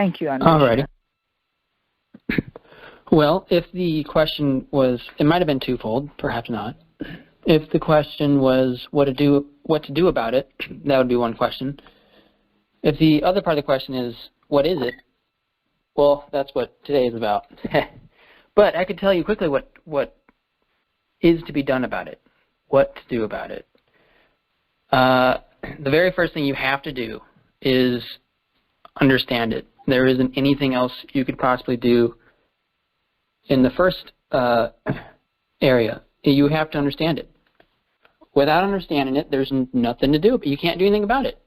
Thank you, Andrew. Alrighty. Well, if the question was, it might have been twofold, perhaps not. If the question was what to do about it, that would be one question. If the other part of the question is, what is it? Well, that's what today is about. But I could tell you quickly what is to be done about it, what to do about it. The very first thing you have to do is understand it. There isn't anything else you could possibly do in the first area. You have to understand it. Without understanding it, there's nothing to do. But you can't do anything about it.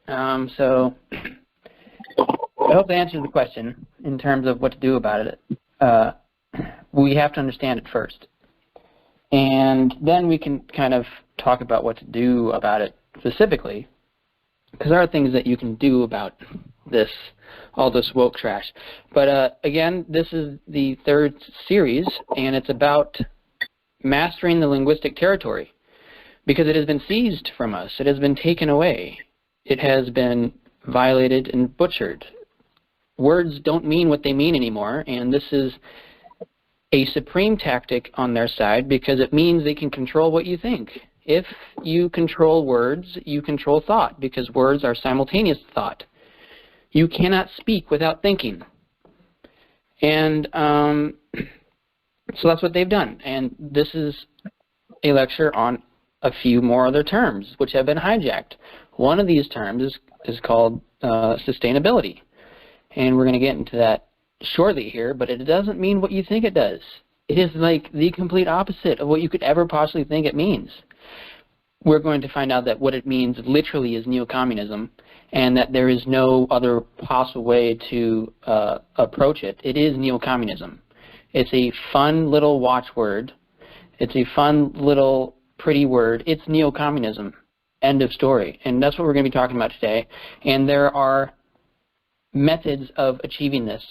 So I hope that answers the question in terms of what to do about it. We have to understand it first. And then we can kind of talk about what to do about it specifically, because there are things that you can do about this, all this woke trash. But again, this is the third series, and it's about mastering the linguistic territory, because it has been seized from us. It has been taken away. It has been violated and butchered. Words don't mean what they mean anymore, and this is a supreme tactic on their side because it means they can control what you think. If you control words, you control thought, because words are simultaneous thought. You cannot speak without thinking. And so that's what they've done. And this is a lecture on a few more other terms which have been hijacked. One of these terms is called sustainability. And we're going to get into that shortly here, but it doesn't mean what you think it does. It is like the complete opposite of what you could ever possibly think it means. We're going to find out that what it means literally is neo-communism, and that there is no other possible way to approach it. It is neo-communism. It's a fun little watchword. It's a fun little pretty word. It's neo-communism. End of story. And that's what we're going to be talking about today. And there are methods of achieving this,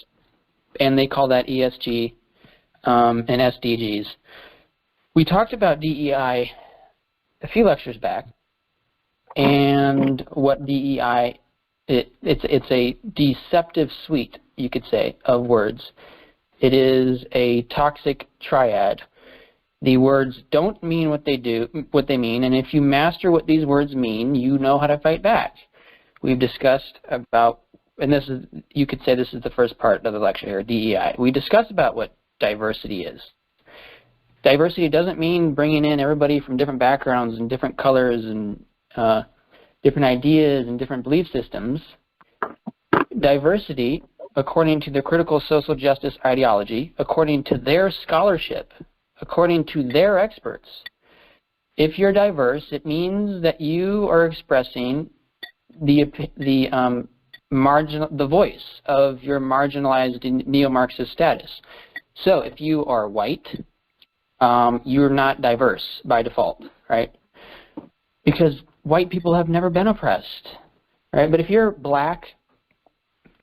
and they call that ESG and SDGs. We talked about DEI a few lectures back, and what DEI, it's a deceptive suite, you could say, of words. It is a toxic triad. The words don't mean what they mean, and if you master what these words mean, you know how to fight back. We've discussed about, and this is, you could say this is the first part of the lecture here, DEI. We discussed about what diversity is. Diversity doesn't mean bringing in everybody from different backgrounds and different colors and different ideas and different belief systems. Diversity, according to the critical social justice ideology, according to their scholarship, according to their experts, if you're diverse, it means that you are expressing the voice of your marginalized neo-Marxist status. So if you are white, you're not diverse by default, right? Because white people have never been oppressed, right? But if you're black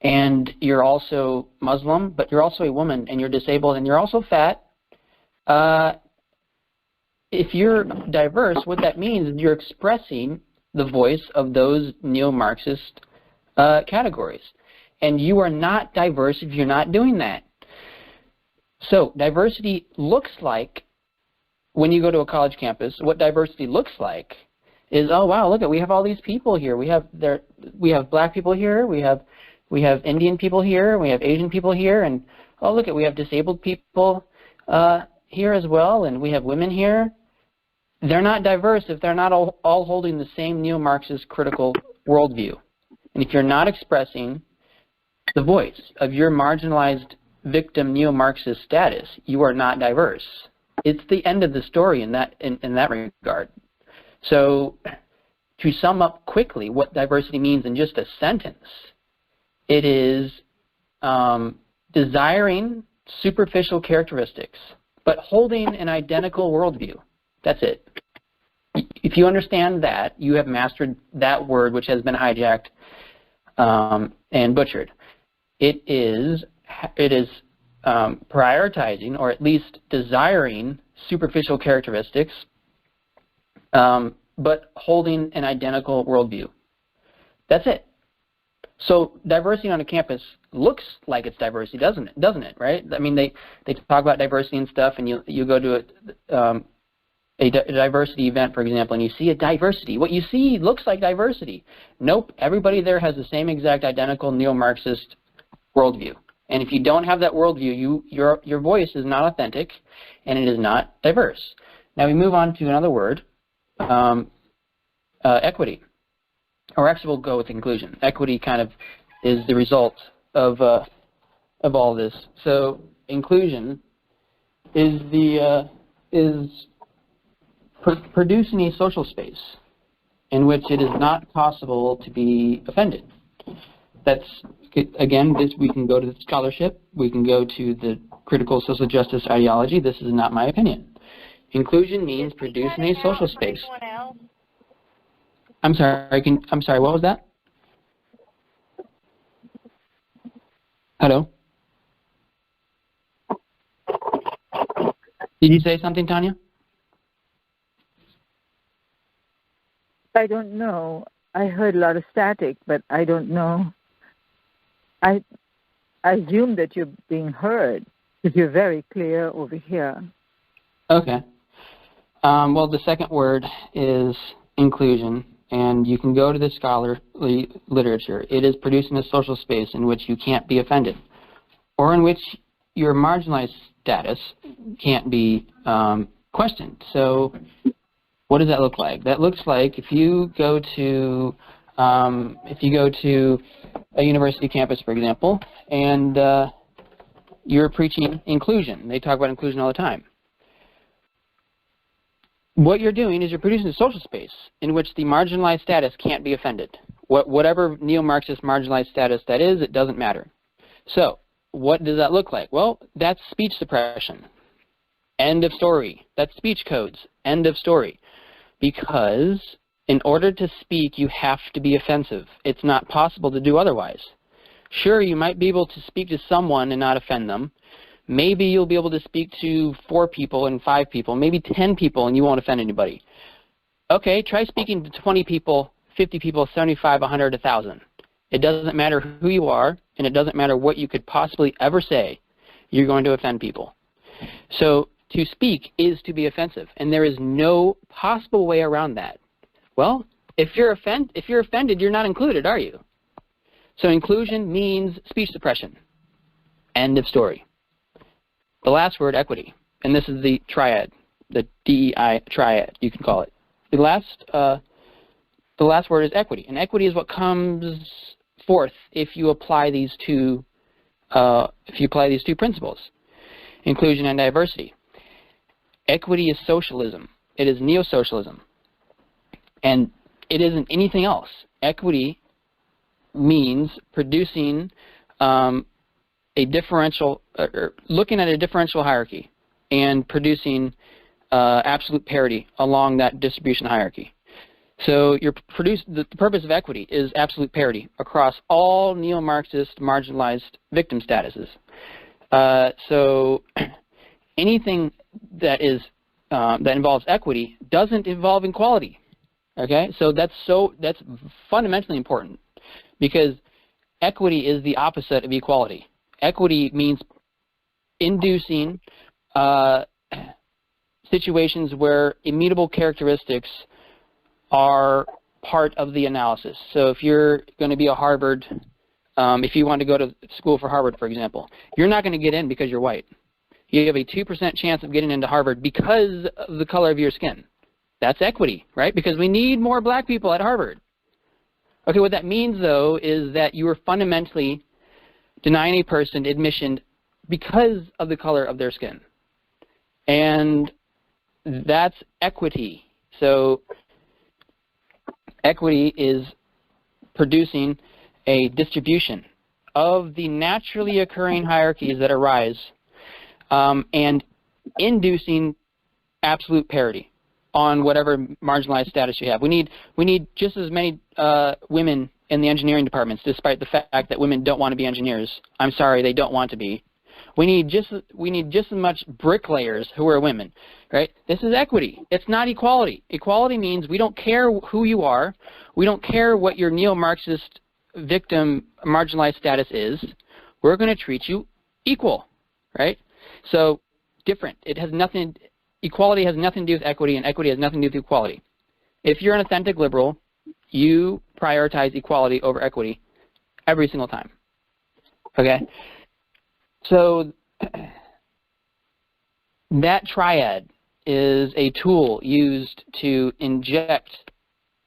and you're also Muslim, but you're also a woman and you're disabled and you're also fat, if you're diverse, what that means is you're expressing the voice of those neo-Marxist categories. And you are not diverse if you're not doing that. So diversity looks like, when you go to a college campus, what diversity looks like is, oh wow, look at, we have all these people here. We have black people here. We have Indian people here. We have Asian people here, and oh look at, we have disabled people here as well, and we have women here. They're not diverse if they're not all holding the same neo-Marxist critical worldview. And if you're not expressing the voice of your marginalized victim neo-Marxist status, you are not diverse. It's the end of the story in that regard. So to sum up quickly what diversity means in just a sentence, it is desiring superficial characteristics, but holding an identical worldview. That's it. If you understand that, you have mastered that word which has been hijacked and butchered. It is prioritizing, or at least desiring, superficial characteristics, but holding an identical worldview. That's it. So diversity on a campus looks like it's diversity, doesn't it? Right? I mean, they talk about diversity and stuff, and you go to a diversity event, for example, and you see a diversity. What you see looks like diversity. Nope, everybody there has the same exact identical neo-Marxist worldview. And if you don't have that worldview, your voice is not authentic, and it is not diverse. Now we move on to another word, equity. Or actually, we'll go with inclusion. Equity kind of is the result of all this. So inclusion is producing a social space in which it is not possible to be offended. That's, again, this, we can go to the scholarship, we can go to the critical social justice ideology. This is not my opinion. Inclusion means producing a social space. I'm sorry, what was that? Hello? Did you say something, Tanya? I don't know. I heard a lot of static, but I don't know. I assume that you're being heard, because you're very clear over here. Okay. Well, the second word is inclusion, and you can go to the scholarly literature. It is producing a social space in which you can't be offended, or in which your marginalized status can't be questioned. So what does that look like? That looks like if you go to a university campus, for example, and you're preaching inclusion. They talk about inclusion all the time. What you're doing is you're producing a social space in which the marginalized status can't be offended. Whatever neo-Marxist marginalized status that is, it doesn't matter. So what does that look like? Well, that's speech suppression. End of story. That's speech codes. End of story. Because in order to speak, you have to be offensive. It's not possible to do otherwise. Sure, you might be able to speak to someone and not offend them. Maybe you'll be able to speak to 4 people and 5 people, maybe 10 people, and you won't offend anybody. Okay, try speaking to 20 people, 50 people, 75, 100, 1,000. It doesn't matter who you are, and it doesn't matter what you could possibly ever say. You're going to offend people. So to speak is to be offensive, and there is no possible way around that. Well, if you're offended, you're not included, are you? So inclusion means speech suppression. End of story. The last word, equity, and this is the triad, the DEI triad, you can call it. The last word is equity, and equity is what comes forth if you apply these two principles, inclusion and diversity. Equity is socialism. It is neo-socialism, and it isn't anything else. Equity means producing looking at a differential hierarchy and producing absolute parity along that distribution hierarchy. So the purpose of equity is absolute parity across all neo-Marxist marginalized victim statuses. So anything that involves equity doesn't involve equality. Okay, so that's fundamentally important, because equity is the opposite of equality. Equity means inducing situations where immutable characteristics are part of the analysis. So if you're going to be a Harvard, if you want to go to school for Harvard, for example, you're not going to get in because you're white. You have a 2% chance of getting into Harvard because of the color of your skin. That's equity, right? Because we need more black people at Harvard. Okay, what that means, though, is that you are fundamentally denying a person admission because of the color of their skin. And that's equity. So equity is producing a distribution of the naturally occurring hierarchies that arise and inducing absolute parity on whatever marginalized status you have. We need just as many women in the engineering departments, despite the fact that women don't want to be engineers. I'm sorry, they don't want to be. We need just as much bricklayers who are women, right? This is equity. It's not equality. Equality means we don't care who you are. We don't care what your neo-Marxist victim marginalized status is, we're going to treat you equal, right? So different. It has nothing, equality has nothing to do with equity, and equity has nothing to do with equality. If you're an authentic liberal, you prioritize equality over equity every single time, okay? So that triad is a tool used to inject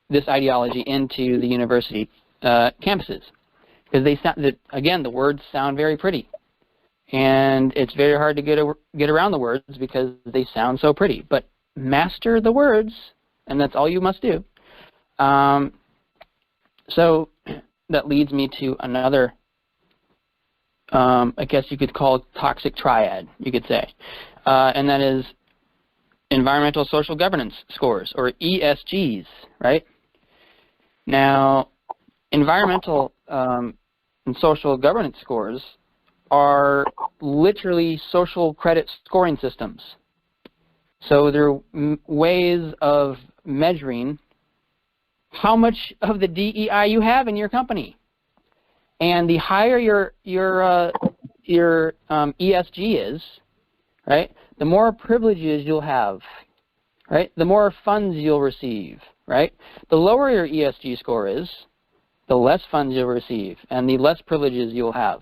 this ideology into the university campuses, because they sound, again, the words sound very pretty, and it's very hard to get around the words because they sound so pretty. But master the words, and that's all you must do. So that leads me to another, I guess you could call it toxic triad, you could say, and that is environmental social governance scores, or ESGs, right? Now, environmental and social governance scores are literally social credit scoring systems. So they're ways of measuring how much of the DEI you have in your company. And the higher your ESG is, right, the more privileges you'll have, right? The more funds you'll receive, right? The lower your ESG score is, the less funds you'll receive and the less privileges you'll have.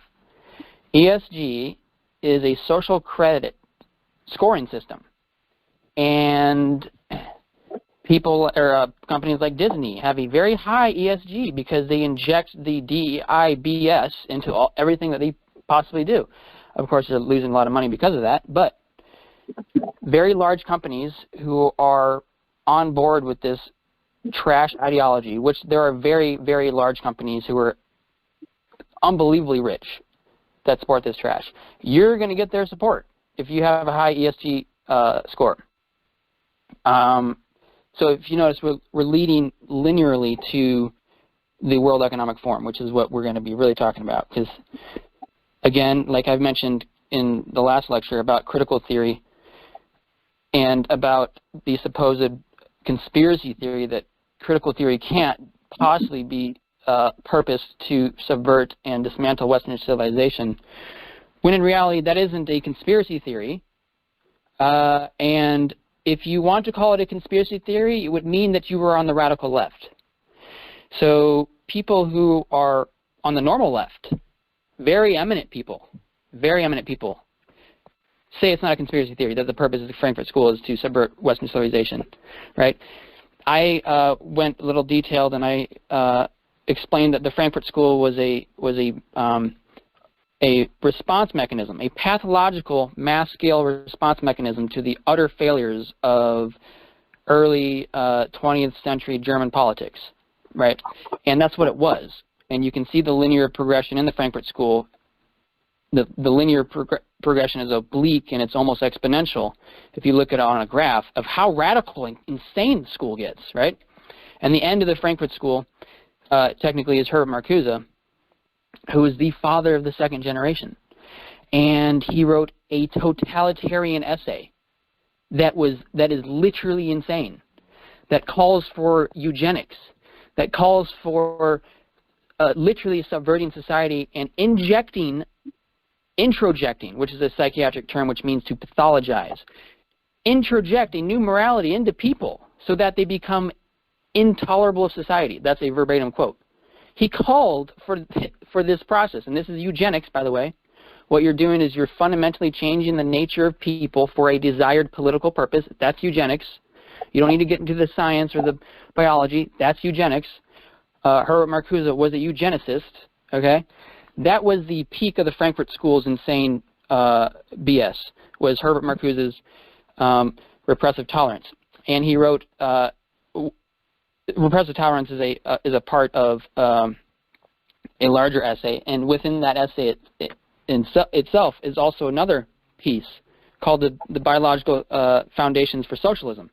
ESG is a social credit scoring system. And people or companies like Disney have a very high ESG because they inject the DEI BS into everything that they possibly do. Of course, they're losing a lot of money because of that, but very large companies who are on board with this trash ideology, which there are very, very large companies who are unbelievably rich that support this trash. You're going to get their support if you have a high ESG score. So if you notice, we're leading linearly to the World Economic Forum, which is what we're going to be really talking about. Because, again, like I've mentioned in the last lecture about critical theory and about the supposed conspiracy theory that critical theory can't possibly be purposed to subvert and dismantle Western civilization, when in reality that isn't a conspiracy theory. And if you want to call it a conspiracy theory, it would mean that you were on the radical left. So people who are on the normal left, very eminent people, say it's not a conspiracy theory, that the purpose of the Frankfurt School is to subvert Western civilization, right? I went a little detailed, and I explained that the Frankfurt School was a response mechanism, a pathological mass-scale response mechanism to the utter failures of early 20th century German politics, right? And that's what it was. And you can see the linear progression in the Frankfurt School. The linear progression is oblique, and it's almost exponential if you look at it on a graph of how radical and insane the school gets, right? And the end of the Frankfurt School technically is Herbert Marcuse, who is the father of the second generation. And he wrote a totalitarian essay that is literally insane, that calls for eugenics, that calls for literally subverting society and introjecting, which is a psychiatric term which means to pathologize, introject a new morality into people so that they become intolerable of society. That's a verbatim quote. He called for this process, and this is eugenics, by the way. What you're doing is you're fundamentally changing the nature of people for a desired political purpose. That's eugenics. You don't need to get into the science or the biology. That's eugenics. Herbert Marcuse was a eugenicist, okay? That was the peak of the Frankfurt School's insane BS, was Herbert Marcuse's repressive tolerance. And he wrote, repressive tolerance is a part of a larger essay, and within that essay itself is also another piece called the Biological Foundations for Socialism.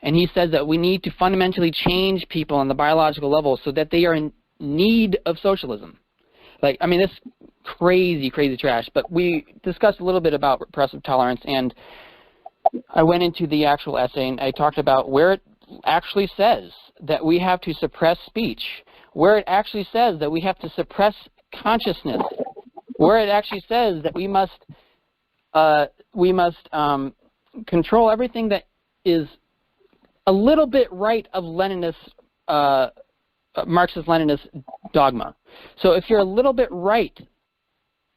And he says that we need to fundamentally change people on the biological level so that they are in need of socialism. Like, I mean, this crazy, crazy trash, but we discussed a little bit about repressive tolerance, and I went into the actual essay, and I talked about where it actually says that we have to suppress speech where it actually says that we have to suppress consciousness, where it actually says that we must control everything that is a little bit right of Leninist, Marxist-Leninist dogma. So if you're a little bit right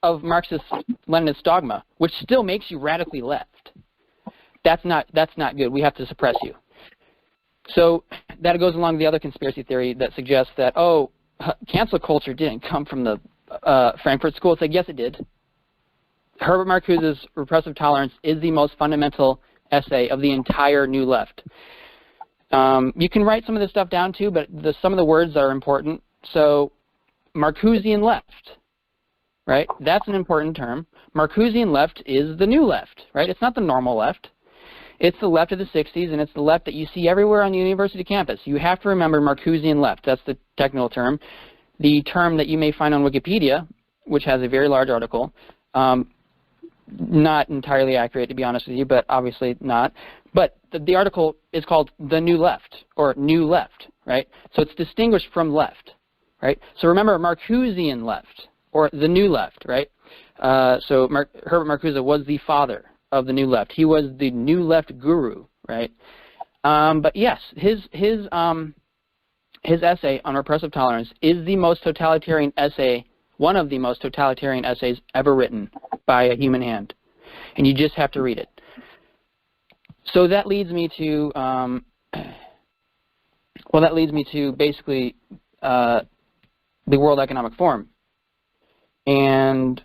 of Marxist-Leninist dogma, which still makes you radically left, that's not good. We have to suppress you. So that goes along with the other conspiracy theory that suggests that, oh, cancel culture didn't come from the Frankfurt School. It's like, yes, it did. Herbert Marcuse's Repressive Tolerance is the most fundamental essay of the entire New Left. You can write some of this stuff down too, but some of the words are important. So Marcusean left, right? That's an important term. Marcusean left is the new left, right? It's not the normal left. It's the left of the 60s, and it's the left that you see everywhere on the university campus. You have to remember Marcusean left. That's the technical term. The term that you may find on Wikipedia, which has a very large article, not entirely accurate, to be honest with you, but obviously not. But the article is called The New Left, or New Left, right? So it's distinguished from left, right? So remember Marcusean left, or the New Left, right? So Herbert Marcuse was the father of the New Left. He was the New Left guru, right? But yes, his essay on repressive tolerance is the most totalitarian essay, one of the most totalitarian essays ever written by a human hand, and you just have to read it. So that leads me to, basically the World Economic Forum and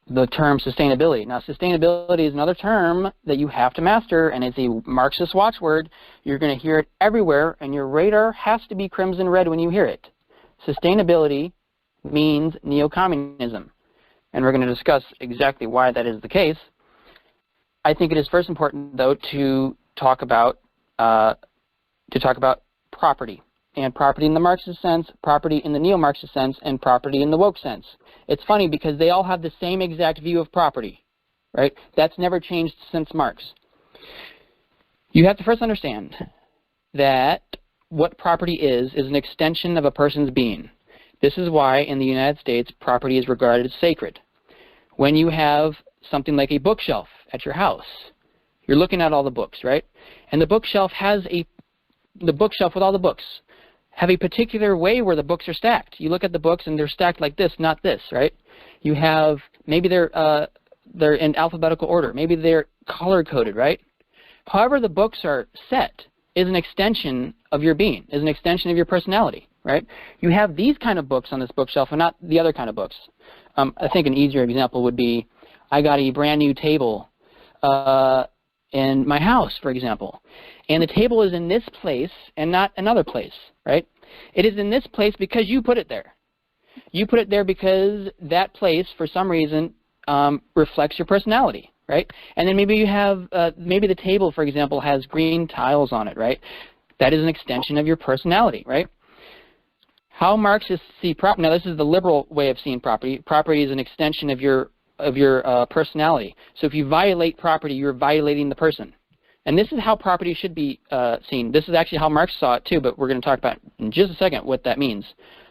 the term sustainability. Now, sustainability is another term that you have to master, and it's a Marxist watchword. You're going to hear it everywhere, and your radar has to be crimson red when you hear it. Sustainability means neo-communism, and we're going to discuss exactly why that is the case. I think it is first important, though, to talk about property, and property in the Marxist sense, property in the neo-Marxist sense, and property in the woke sense. It's funny because they all have the same exact view of property, right? That's never changed since Marx. You have to first understand that what property is an extension of a person's being. This is why in the United States property is regarded as sacred. When you have something like a bookshelf at your house, you're looking at all the books, right? And the bookshelf with all the books have a particular way where the books are stacked. You look at the books and they're stacked like this, not this, right? You have, maybe they're in alphabetical order. Maybe they're color-coded, right? However the books are set is an extension of your being, is an extension of your personality, right? You have these kind of books on this bookshelf and not the other kind of books. I think an easier example would be, I got a brand new table in my house, for example. And the table is in this place and not another place, right? It is in this place because you put it there. You put it there because that place, for some reason, reflects your personality, right? And then maybe you have, maybe the table, for example, has green tiles on it, right? That is an extension of your personality, right? How Marxists see property, now this is the liberal way of seeing property. Property is an extension of your personality. So if you violate property, you're violating the person. And this is how property should be seen. This is actually how Marx saw it too, but we're going to talk about in just a second what that means,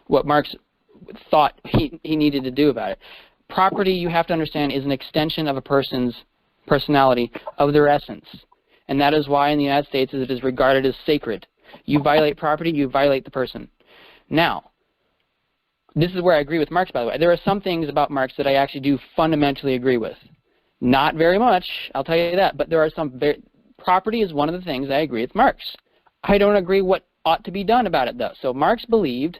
what Marx thought he needed to do about it. Property, you have to understand, is an extension of a person's personality, of their essence. And that is why in the United States it is regarded as sacred. You violate property, you violate the person. Now, this is where I agree with Marx, by the way. There are some things about Marx that I actually do fundamentally agree with. Not very much, I'll tell you that, but there are some property is one of the things I agree with Marx. I don't agree what ought to be done about it, though. So Marx believed,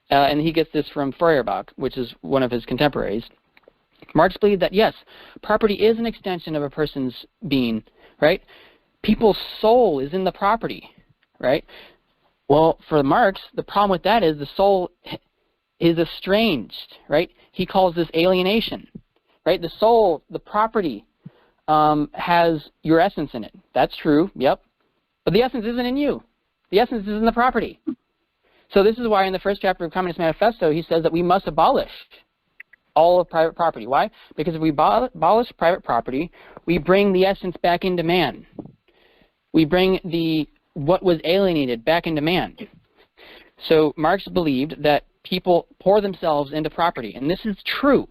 and he gets this from Feuerbach, which is one of his contemporaries. Marx believed that, yes, property is an extension of a person's being, right? People's soul is in the property, right? Well, for Marx, the problem with that is the soul is estranged, right? He calls this alienation, right? The soul, the property, has your essence in it. That's true, yep. But the essence isn't in you. The essence is in the property. So this is why in the first chapter of Communist Manifesto, he says that we must abolish all of private property. Why? Because if we abolish private property, we bring the essence back into man. We bring what was alienated back into man. So Marx believed that people pour themselves into property, and this is true.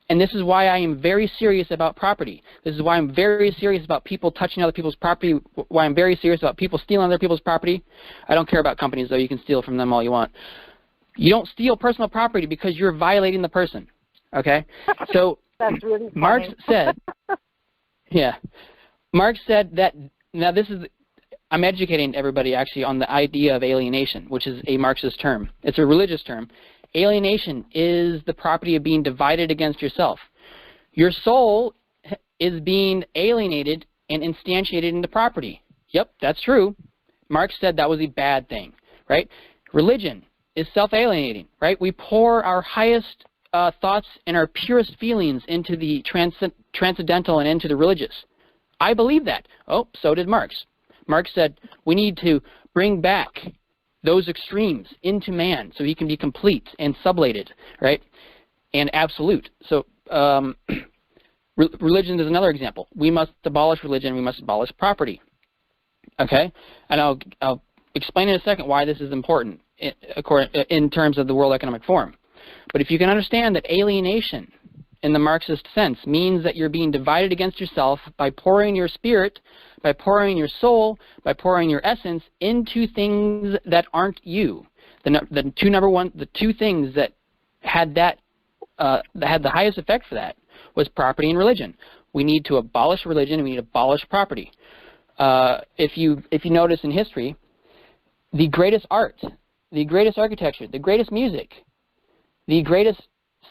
And this is why I am very serious about property. This is why I'm very serious about people touching other people's property, why I'm very serious about people stealing other people's property. I don't care about companies, though. You can steal from them all you want. You don't steal personal property because you're violating the person, okay? So That's really funny. Marx said, yeah, Marx said that, now this is, I'm educating everybody actually on the idea of alienation, which is a Marxist term. It's a religious term. Alienation is the property of being divided against yourself. Your soul is being alienated and instantiated into property. Yep, that's true. Marx said that was a bad thing, right? Religion is self-alienating, right? We pour our highest thoughts and our purest feelings into the transcendental and into the religious. I believe that. Oh, so did Marx. Marx said we need to bring back those extremes into man so he can be complete and sublated, right, and absolute. So religion is another example. We must abolish religion. We must abolish property, okay? And I'll explain in a second why this is important in terms of the World Economic Forum. But if you can understand that alienation in the Marxist sense means that you're being divided against yourself by pouring your spirit, by pouring your soul, by pouring your essence into things that aren't you. The two things that had the highest effect for that was property and religion. We need to abolish religion and we need to abolish property. If you notice in history, the greatest art, the greatest architecture, the greatest music, the greatest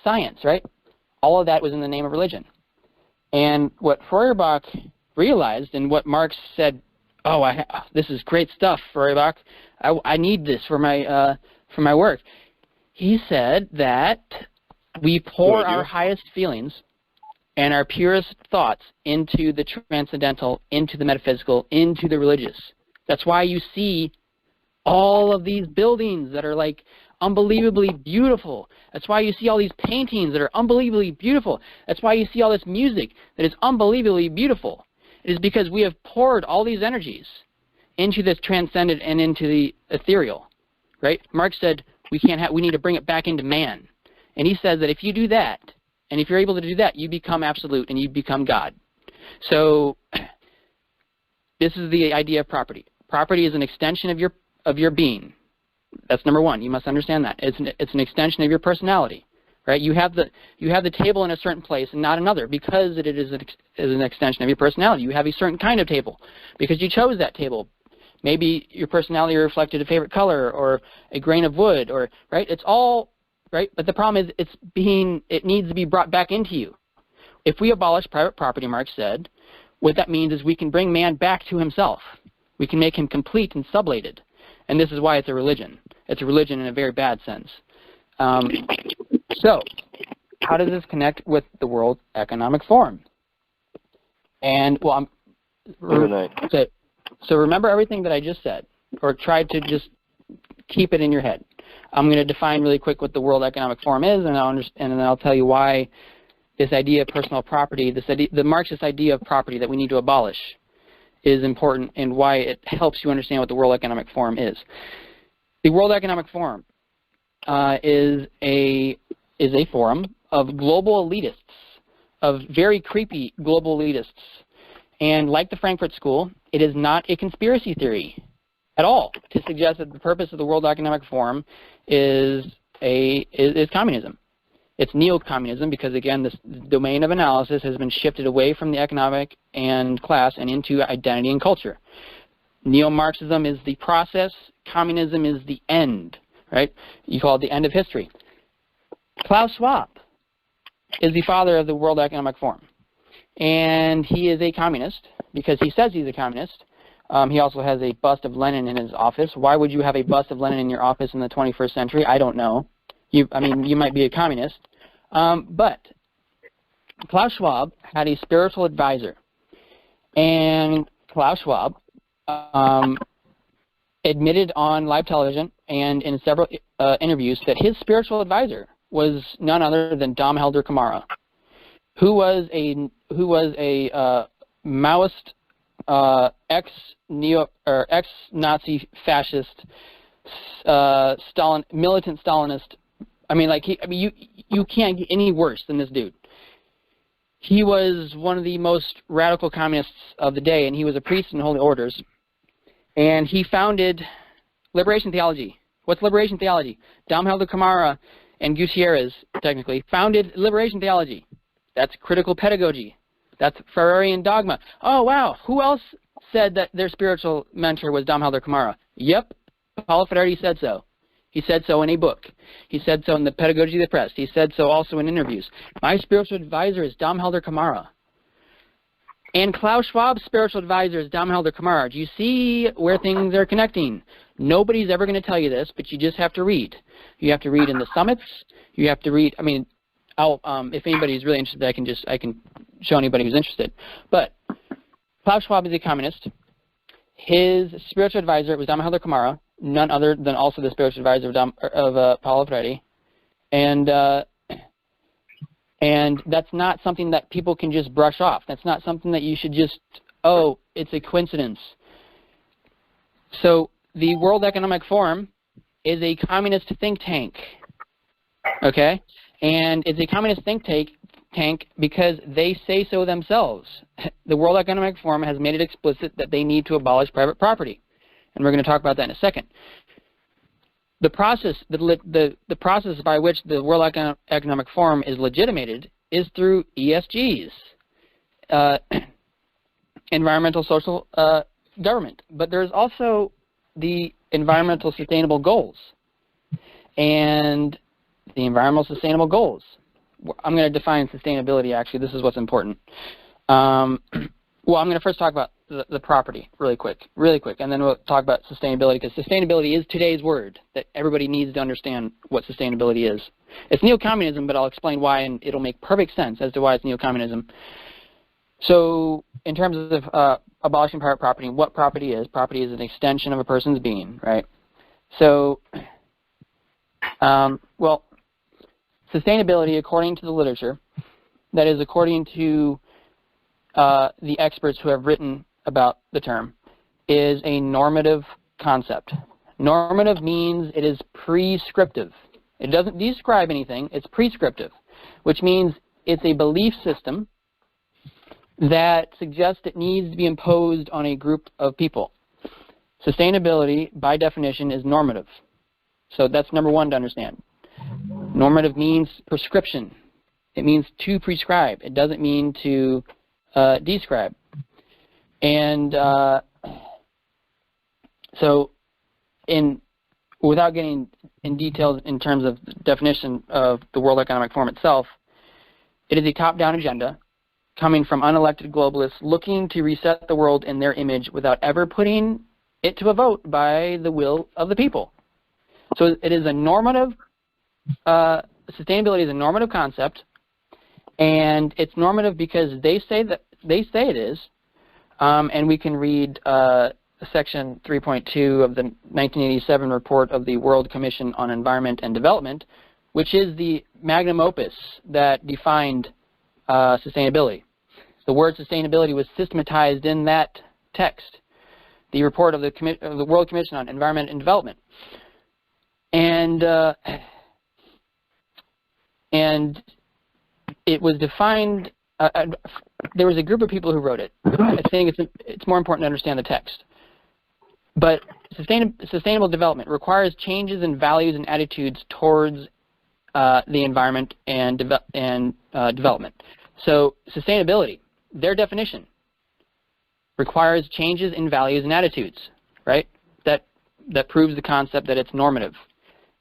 science, right? All of that was in the name of religion. And what Feuerbach realized, and what Marx said, oh, this is great stuff, Feuerbach. I need this for my work. He said that we pour our highest feelings and our purest thoughts into the transcendental, into the metaphysical, into the religious. That's why you see all of these buildings that are like unbelievably beautiful. That's why you see all these paintings that are unbelievably beautiful. That's why you see all this music that is unbelievably beautiful. It is because we have poured all these energies into this transcendent and into the ethereal, right? Marx said we need to bring it back into man. And he says that if you do that, and if you're able to do that, you become absolute and you become God. So this is the idea of property. Property is an extension of your being. That's number one. You must understand that. It's an extension of your personality, right? You have the table in a certain place and not another because it is an extension of your personality. You have a certain kind of table because you chose that table. Maybe your personality reflected a favorite color or a grain of wood, or right? It's all right. But the problem is it needs to be brought back into you. If we abolish private property, Marx said, what that means is we can bring man back to himself. We can make him complete and sublated. And this is why it's a religion. It's a religion in a very bad sense. So, how does this connect with the World Economic Forum? And, well, so remember everything that I just said, or try to just keep it in your head. I'm going to define really quick what the World Economic Forum is, and then I'll tell you why this idea of personal property, the Marxist idea of property that we need to abolish, is important and why it helps you understand what the World Economic Forum is. The World Economic Forum is a forum of global elitists, of very creepy global elitists. And like the Frankfurt School, it is not a conspiracy theory at all to suggest that the purpose of the World Economic Forum is communism. It's neo-communism because, again, this domain of analysis has been shifted away from the economic and class and into identity and culture. Neo-Marxism is the process. Communism is the end, right? You call it the end of history. Klaus Schwab is the father of the World Economic Forum. And he is a communist because he says he's a communist. He also has a bust of Lenin in his office. Why would you have a bust of Lenin in your office in the 21st century? I don't know. You might be a communist. But Klaus Schwab had a spiritual advisor. And Klaus Schwab admitted on live television and in several interviews that his spiritual advisor was none other than Dom Helder Camara, who was a Maoist ex-Nazi fascist militant Stalinist. I mean, like you can't get any worse than this dude. He was one of the most radical communists of the day, and he was a priest in holy orders. And he founded liberation theology. What's liberation theology? Dalmhelder Camara and Gutierrez, technically, founded liberation theology. That's critical pedagogy. That's Ferrarian dogma. Oh, wow. Who else said that their spiritual mentor was Dalmhelder Camara? Yep. Paulo Freire said so. He said so in a book. He said so in the Pedagogy of the Press. He said so also in interviews. My spiritual advisor is Dalmhelder Camara. And Klaus Schwab's spiritual advisor is Dalmhelder Camara. Do you see where things are connecting? Nobody's ever going to tell you this, but you just have to read. You have to read in the summits. You have to read. I mean, if anybody's really interested, I can show anybody who's interested. But Klaus Schwab is a communist. His spiritual advisor was Dalmhelder Camara, none other than also the spiritual advisor of Paulo Freire. And that's not something that people can just brush off. That's not something that you should just, oh, it's a coincidence. So the World Economic Forum is a communist think tank, okay? And it's a communist think tank because they say so themselves. The World Economic Forum has made it explicit that they need to abolish private property. And we're going to talk about that in a second. The process, the process by which the World Economic Forum is legitimated is through ESGs, environmental social government. But there's also the environmental sustainable goals. And the environmental sustainable goals. I'm going to define sustainability, actually. This is what's important. Well, I'm going to first talk about the property really quick, and then we'll talk about sustainability, because sustainability is today's word that everybody needs to understand what sustainability is. It's neo-communism, but I'll explain why, and it'll make perfect sense as to why it's neo-communism. So in terms of abolishing private property, what property is an extension of a person's being, right? So, well, sustainability, according to the literature, that is according to the experts who have written about the term, is a normative concept. Normative means it is prescriptive. It doesn't describe anything, it's prescriptive, which means it's a belief system that suggests it needs to be imposed on a group of people. Sustainability, by definition, is normative. So that's number one to understand. Normative means prescription. It means to prescribe. It doesn't mean to describe. And so without getting in details in terms of the definition of the World Economic Forum itself, it is a top-down agenda coming from unelected globalists looking to reset the world in their image without ever putting it to a vote by the will of the people. So it is a normative, sustainability is a normative concept, and it's normative because they say it is, and we can read section 3.2 of the 1987 report of the World Commission on Environment and Development, which is the magnum opus that defined sustainability. The word sustainability was systematized in that text, the report of the World Commission on Environment and Development. And it was defined, there was a group of people who wrote it. I think it's more important to understand the text. But sustainable development requires changes in values and attitudes towards the environment and development. So sustainability, their definition, requires changes in values and attitudes, right? That proves the concept that it's normative.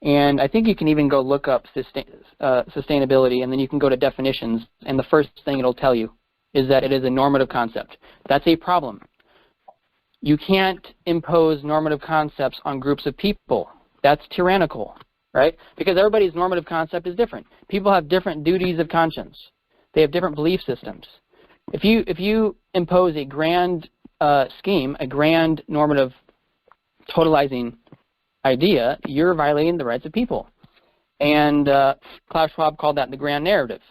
And I think you can even go look up sustainability, and then you can go to definitions, and the first thing it'll tell you is that it is a normative concept. That's a problem. You can't impose normative concepts on groups of people. That's tyrannical, right? Because everybody's normative concept is different. People have different duties of conscience. They have different belief systems. If you impose a grand scheme, a grand normative totalizing idea, you're violating the rights of people. And Klaus Schwab called that the grand narrative.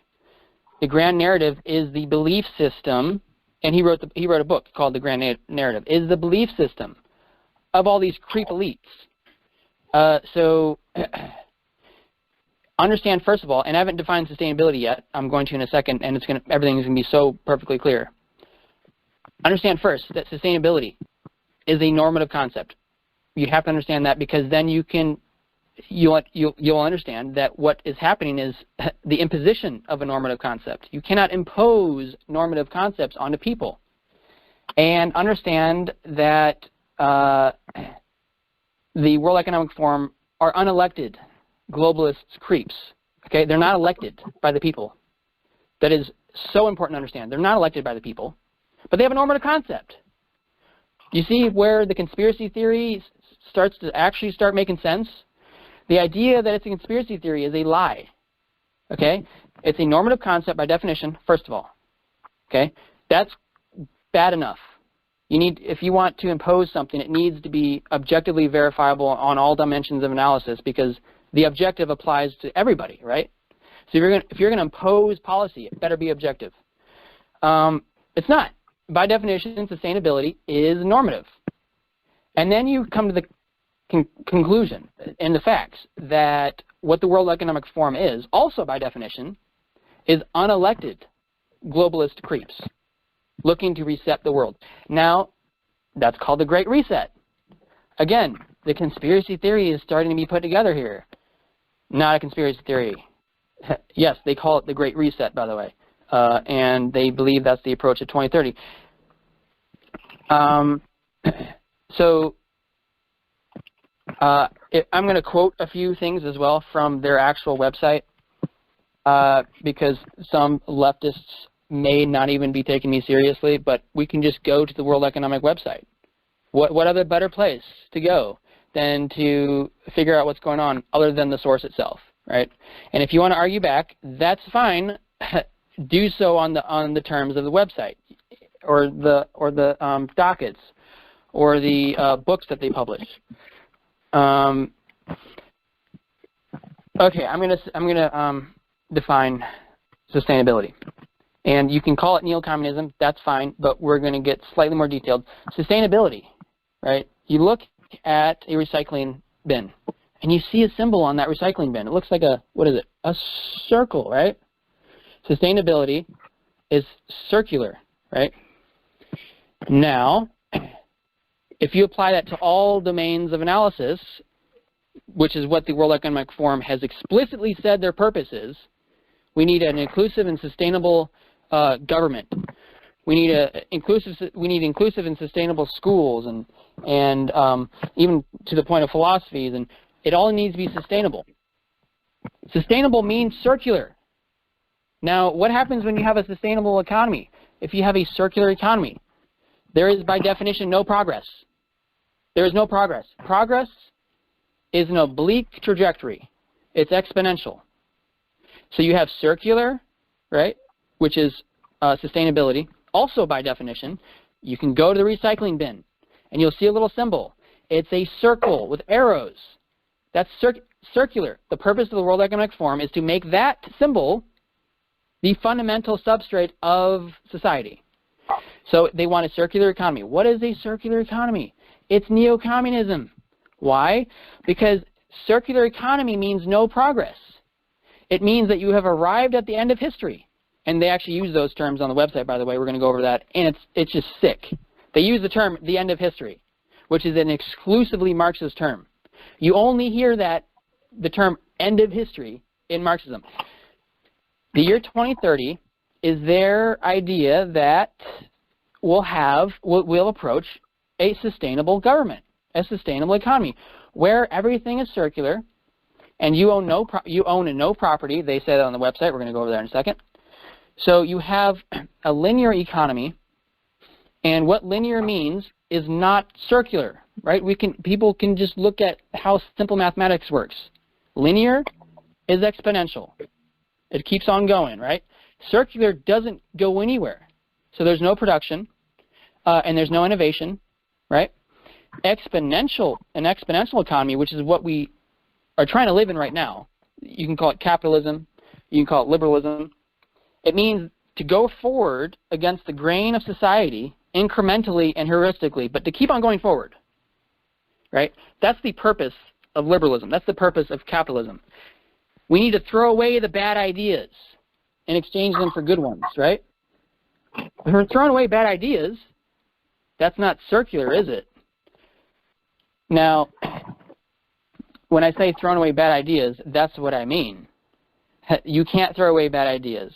The grand narrative is the belief system, and he wrote a book called The Grand Narrative, is the belief system of all these creep elites So understand, first of all, and I haven't defined sustainability yet. I'm going to in a second, and everything is going to be so perfectly clear. Understand first that sustainability is a normative concept. You have to understand that, because then you'll understand that what is happening is the imposition of a normative concept. You cannot impose normative concepts onto people. And understand that the World Economic Forum are unelected globalist creeps. Okay, they're not elected by the people. That is so important to understand. They're not elected by the people, but they have a normative concept. You see where the conspiracy theory starts to actually start making sense? The idea that it's a conspiracy theory is a lie. Okay, it's a normative concept by definition. First of all, okay, that's bad enough. You need, if you want to impose something, it needs to be objectively verifiable on all dimensions of analysis, because the objective applies to everybody, right? So if you're going to impose policy, it better be objective. It's not. By definition, sustainability is normative. And then you come to the conclusion and the facts that what the World Economic Forum is, also by definition, is unelected globalist creeps looking to reset the world. Now, that's called the Great Reset. Again, the conspiracy theory is starting to be put together here. Not a conspiracy theory. Yes, they call it the Great Reset, by the way, and they believe that's the approach to 2030. I'm going to quote a few things as well from their actual website, because some leftists may not even be taking me seriously, but we can just go to the World Economic website. What other better place to go than to figure out what's going on other than the source itself, right? And if you want to argue back, that's fine. Do so on the terms of the website, or the dockets, or the books that they publish. Okay, I'm gonna define sustainability. And you can call it neo-communism, that's fine, but we're going to get slightly more detailed. Sustainability, right? You look at a recycling bin, and you see a symbol on that recycling bin. It looks like a, what is it? A circle, right? Sustainability is circular, right? Now, if you apply that to all domains of analysis, which is what the World Economic Forum has explicitly said their purpose is, we need an inclusive and sustainable government. We need inclusive and sustainable schools, and even to the point of philosophies, and it all needs to be sustainable. Sustainable means circular. Now, what happens when you have a sustainable economy? If you have a circular economy, there is by definition no progress. There is no progress. Progress is an oblique trajectory. It's exponential. So you have circular, right, which is sustainability. Also, by definition, you can go to the recycling bin, and you'll see a little symbol. It's a circle with arrows. That's circular. The purpose of the World Economic Forum is to make that symbol the fundamental substrate of society. So they want a circular economy. What is a circular economy? It's neo-communism. Why? Because circular economy means no progress. It means that you have arrived at the end of history. And they actually use those terms on the website, by the way. We're going to go over that. And it's just sick. They use the term the end of history, which is an exclusively Marxist term. You only hear that, the term end of history, in Marxism. The year 2030 is their idea that we'll approach a sustainable government, a sustainable economy, where everything is circular, and you own no property. They say that on the website. We're going to go over there in a second. So you have a linear economy, and what linear means is not circular, right? People can just look at how simple mathematics works. Linear is exponential. It keeps on going, right? Circular doesn't go anywhere. So there's no production, and there's no innovation, right? An exponential economy, which is what we are trying to live in right now. You can call it capitalism. You can call it liberalism. It means to go forward against the grain of society incrementally and heuristically, but to keep on going forward, right? That's the purpose of liberalism. That's the purpose of capitalism. We need to throw away the bad ideas and exchange them for good ones, right? If we're throwing away bad ideas, that's not circular, is it? Now, when I say throwing away bad ideas, that's what I mean. You can't throw away bad ideas,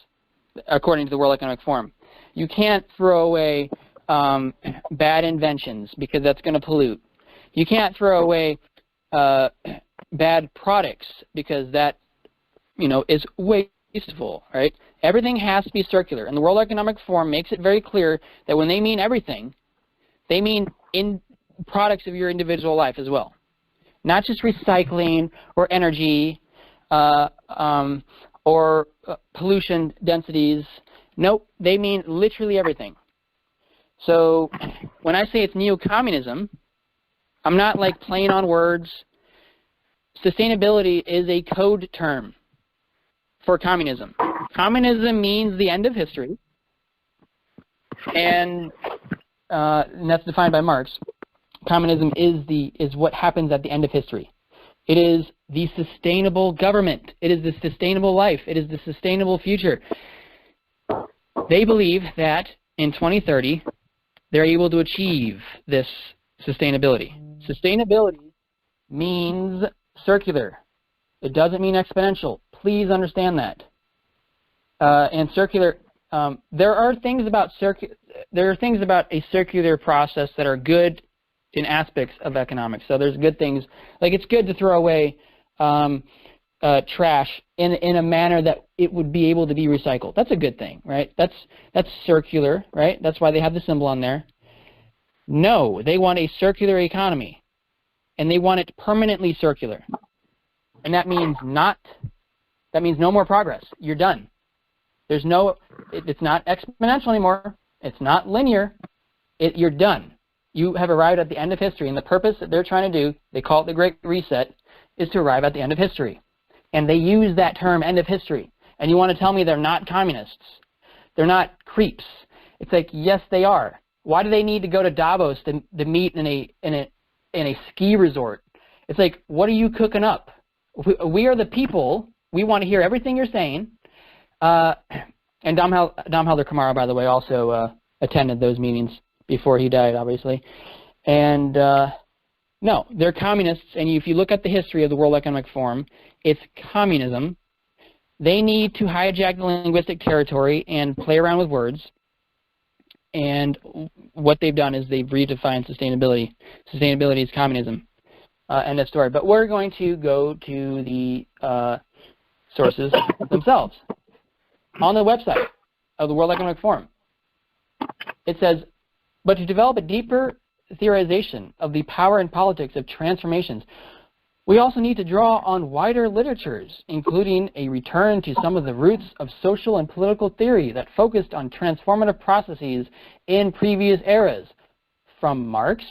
according to the World Economic Forum. You can't throw away bad inventions because that's going to pollute. You can't throw away bad products because that, is wasteful, right? Everything has to be circular, and the World Economic Forum makes it very clear that when they mean everything, they mean in products of your individual life as well, not just recycling or energy or pollution densities. Nope, they mean literally everything. So when I say it's neo-communism, I'm not like playing on words. Sustainability is a code term for communism. Communism means the end of history, and that's defined by Marx. Communism is what happens at the end of history. It is the sustainable government. It is the sustainable life. It is the sustainable future. They believe that in 2030, they're able to achieve this sustainability. Sustainability means circular. It doesn't mean exponential. Please understand that. And circular, there are things about a circular process that are good in aspects of economics. So there's good things, like it's good to throw away trash in a manner that it would be able to be recycled. That's a good thing, right? That's circular, right? That's why they have the symbol on there. No, they want a circular economy, and they want it permanently circular. And that means no more progress. You're done. It's not exponential anymore. It's not linear. You're done. You have arrived at the end of history, and the purpose that they're trying to do, they call it the Great Reset, is to arrive at the end of history. And they use that term, end of history. And you want to tell me they're not communists? They're not creeps? It's like, yes, they are. Why do they need to go to Davos to meet in a ski resort? It's like, what are you cooking up? We are the people. We want to hear everything you're saying. And Dom Helder Kamara, by the way, also attended those meetings before he died, obviously. And no, they're communists. And if you look at the history of the World Economic Forum, it's communism. They need to hijack the linguistic territory and play around with words. And what they've done is they've redefined sustainability. Sustainability is communism. End of story. But we're going to go to the sources themselves. On the website of the World Economic Forum, it says, but to develop a deeper theorization of the power and politics of transformations, we also need to draw on wider literatures, including a return to some of the roots of social and political theory that focused on transformative processes in previous eras, from Marx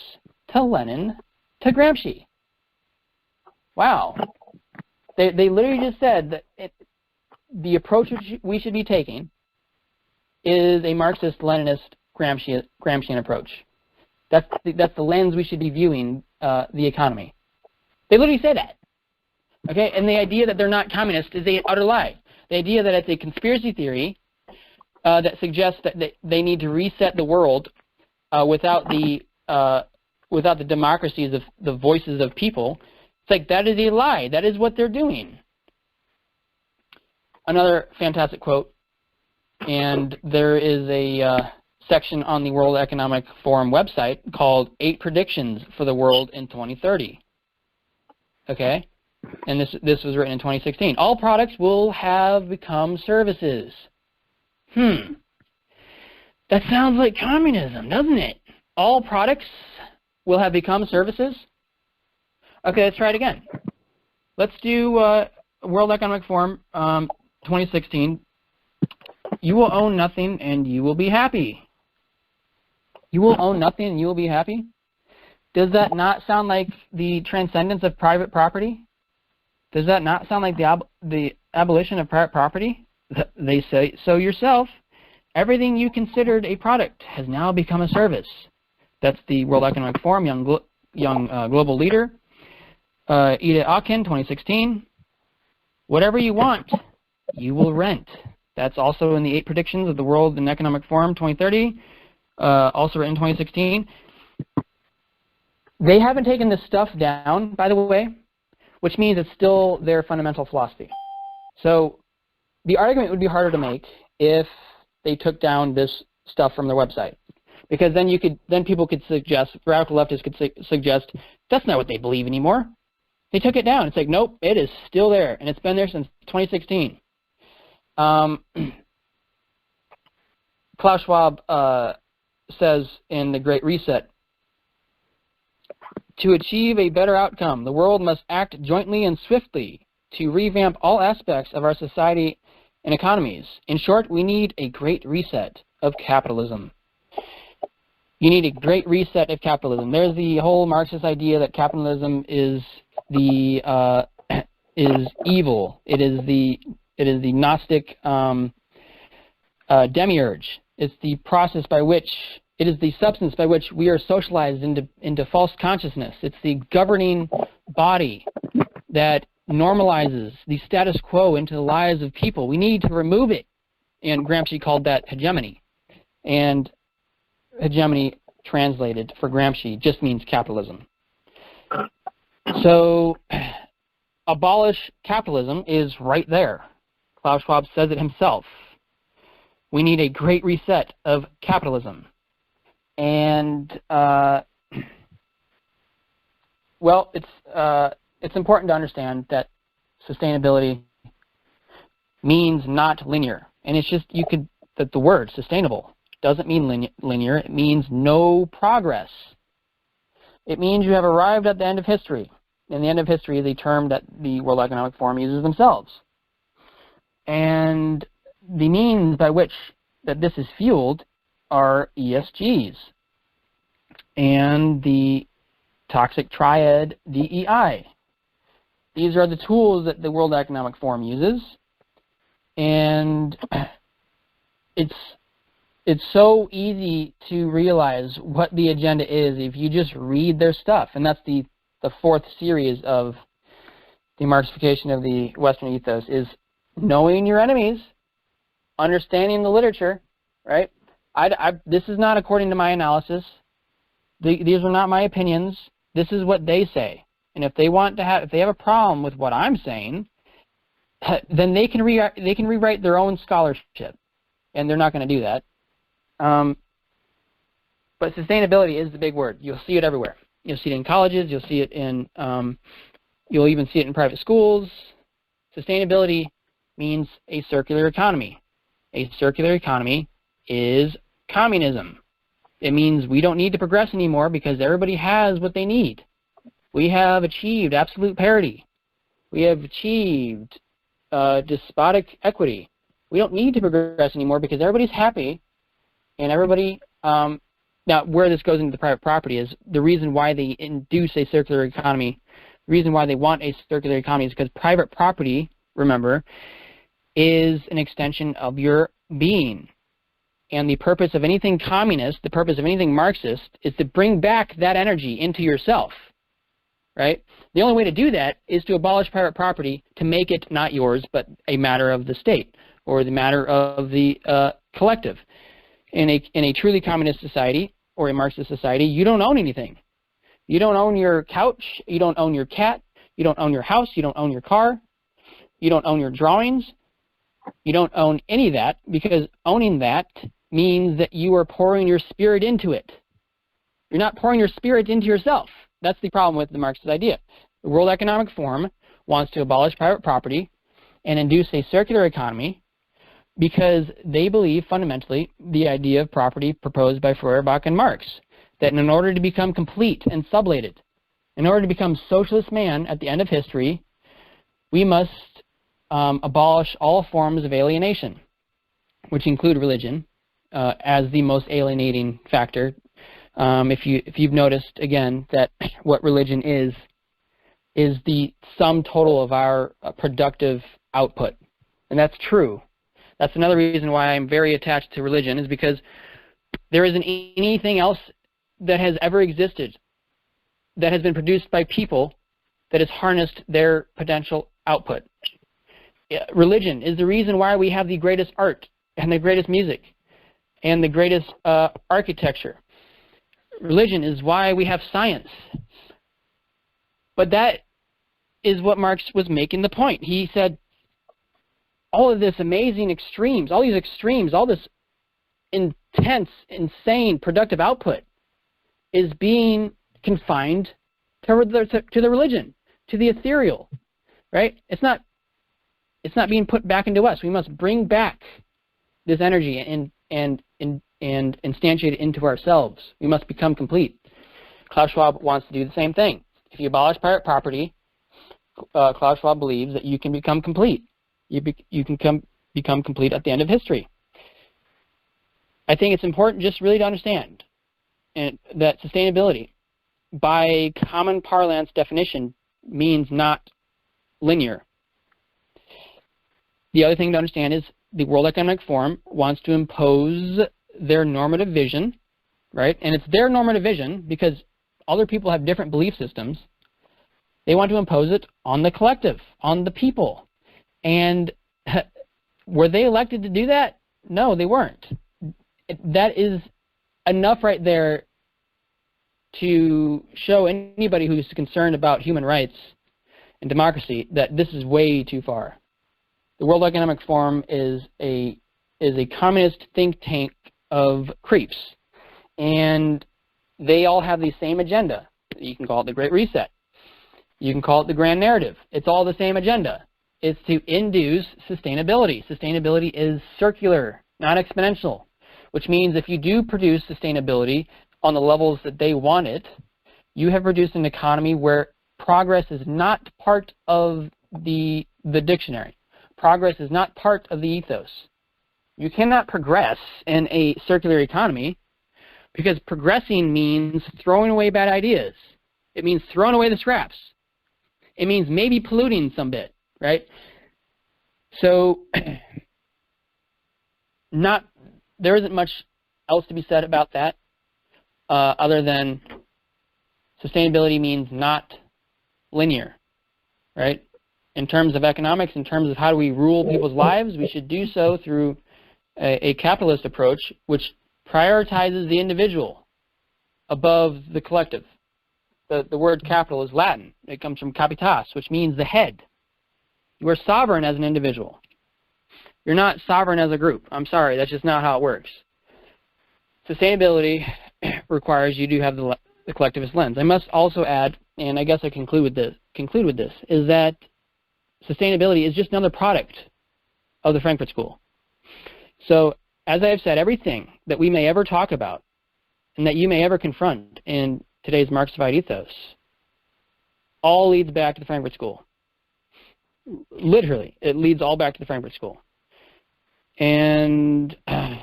to Lenin to Gramsci. Wow. They literally just said that the approach we should be taking is a Marxist, Leninist, Gramscian approach. That's the lens we should be viewing the economy. They literally say that. Okay, and the idea that they're not communist is an utter lie. The idea that it's a conspiracy theory that suggests that they need to reset the world without the democracies of the voices of people. It's like, that is a lie. That is what they're doing. Another fantastic quote, and there is a section on the World Economic Forum website called 8 Predictions for the World in 2030. Okay? And this was written in 2016. All products will have become services. That sounds like communism, doesn't it? All products will have become services? Okay, let's try it again. Let's do World Economic Forum 2016. You will own nothing and you will be happy. You will own nothing and you will be happy? Does that not sound like the transcendence of private property? Does that not sound like the abolition of private property? They say so yourself. Everything you considered a product has now become a service. That's the World Economic Forum, young global leader. Ida Akin, 2016. Whatever you want, you will rent. That's also in the 8 Predictions of the World and Economic Forum 2030, also written in 2016. They haven't taken this stuff down, by the way, which means it's still their fundamental philosophy. So the argument would be harder to make if they took down this stuff from their website, because then people could suggest, radical leftists could suggest that's not what they believe anymore. They took it down. It's like, nope, it is still there, and it's been there since 2016. Klaus Schwab says in The Great Reset, to achieve a better outcome, the world must act jointly and swiftly to revamp all aspects of our society and economies. In short, we need a great reset of capitalism. You need a great reset of capitalism. There's the whole Marxist idea that capitalism is the is evil. It is the Gnostic demiurge. It's the process by which, it is the substance by which we are socialized into false consciousness. It's the governing body that normalizes the status quo into the lives of people. We need to remove it. And Gramsci called that hegemony. And hegemony, translated for Gramsci, just means capitalism. So abolish capitalism is right there. Klaus Schwab says it himself. We need a great reset of capitalism. And, well, it's important to understand that sustainability means not linear. And it's just, that the word sustainable doesn't mean linear. It means no progress. It means you have arrived at the end of history. And the end of history is a term that the World Economic Forum uses themselves. And the means by which that this is fueled are ESGs and the toxic triad DEI. These are the tools that the World Economic Forum uses, and it's so easy to realize what the agenda is if you just read their stuff. And that's the 4th series of the Marxification of the Western ethos, is knowing your enemies, understanding the literature, right? This is not according to my analysis. These are not my opinions. This is what they say. And if they have a problem with what I'm saying, then they can rewrite their own scholarship, and they're not going to do that. But sustainability is the big word. You'll see it everywhere. You'll see it in colleges. You'll see it in. You'll even see it in private schools. Sustainability means a circular economy. A circular economy is communism. It means we don't need to progress anymore because everybody has what they need. We have achieved absolute parity. We have achieved despotic equity. We don't need to progress anymore because everybody's happy, and everybody. Now, where this goes into the private property is the reason why they induce a circular economy. The reason why they want a circular economy is because private property, remember, is an extension of your being. And the purpose of anything communist, the purpose of anything Marxist, is to bring back that energy into yourself, right? The only way to do that is to abolish private property, to make it not yours, but a matter of the state, or the matter of the collective. In a truly communist society, or a Marxist society, you don't own anything. You don't own your couch, you don't own your cat, you don't own your house, you don't own your car, you don't own your drawings, you don't own any of that, because owning that means that you are pouring your spirit into it. You're not pouring your spirit into yourself. That's the problem with the Marxist idea. The World Economic Forum wants to abolish private property and induce a circular economy because they believe fundamentally the idea of property proposed by Feuerbach and Marx, that in order to become complete and sublated, in order to become socialist man at the end of history, we must abolish all forms of alienation, which include religion, as the most alienating factor. If you've noticed, again, that what religion is the sum total of our productive output. And that's true. That's another reason why I'm very attached to religion, is because there isn't anything else that has ever existed that has been produced by people that has harnessed their potential output. Religion is the reason why we have the greatest art and the greatest music and the greatest architecture. Religion is why we have science. But that is what Marx was making the point. He said, all of this amazing extremes, all these extremes, all this intense, insane productive output is being confined to the religion, to the ethereal, right? It's not being put back into us. We must bring back this energy and instantiate it into ourselves. We must become complete. Klaus Schwab wants to do the same thing. If you abolish private property, Klaus Schwab believes that you can become complete. You can become complete at the end of history. I think it's important just really to understand that sustainability, by common parlance definition, means not linear. The other thing to understand is the World Economic Forum wants to impose their normative vision, right? And it's their normative vision because other people have different belief systems. They want to impose it on the collective, on the people. And were they elected to do that? No, they weren't. That is enough right there to show anybody who's concerned about human rights and democracy that this is way too far. The World Economic Forum is a communist think tank of creeps, and they all have the same agenda. You can call it the Great Reset. You can call it the Grand Narrative. It's all the same agenda. It's to induce sustainability. Sustainability is circular, not exponential, which means if you do produce sustainability on the levels that they want it, you have produced an economy where progress is not part of the dictionary. Progress is not part of the ethos. You cannot progress in a circular economy because progressing means throwing away bad ideas. It means throwing away the scraps. It means maybe polluting some bit, right? So there isn't much else to be said about that other than sustainability means not linear, right? In terms of economics, in terms of how do we rule people's lives, we should do so through a capitalist approach which prioritizes the individual above the collective. The word capital is Latin. It comes from capitas, which means the head. You are sovereign as an individual. You're not sovereign as a group. I'm sorry, that's just not how it works. Sustainability requires you to have the collectivist lens. I must also add, and I guess I conclude with this, is that sustainability is just another product of the Frankfurt School. So, as I have said, everything that we may ever talk about and that you may ever confront in today's Marxified ethos all leads back to the Frankfurt School. Literally, it leads all back to the Frankfurt School. And I'm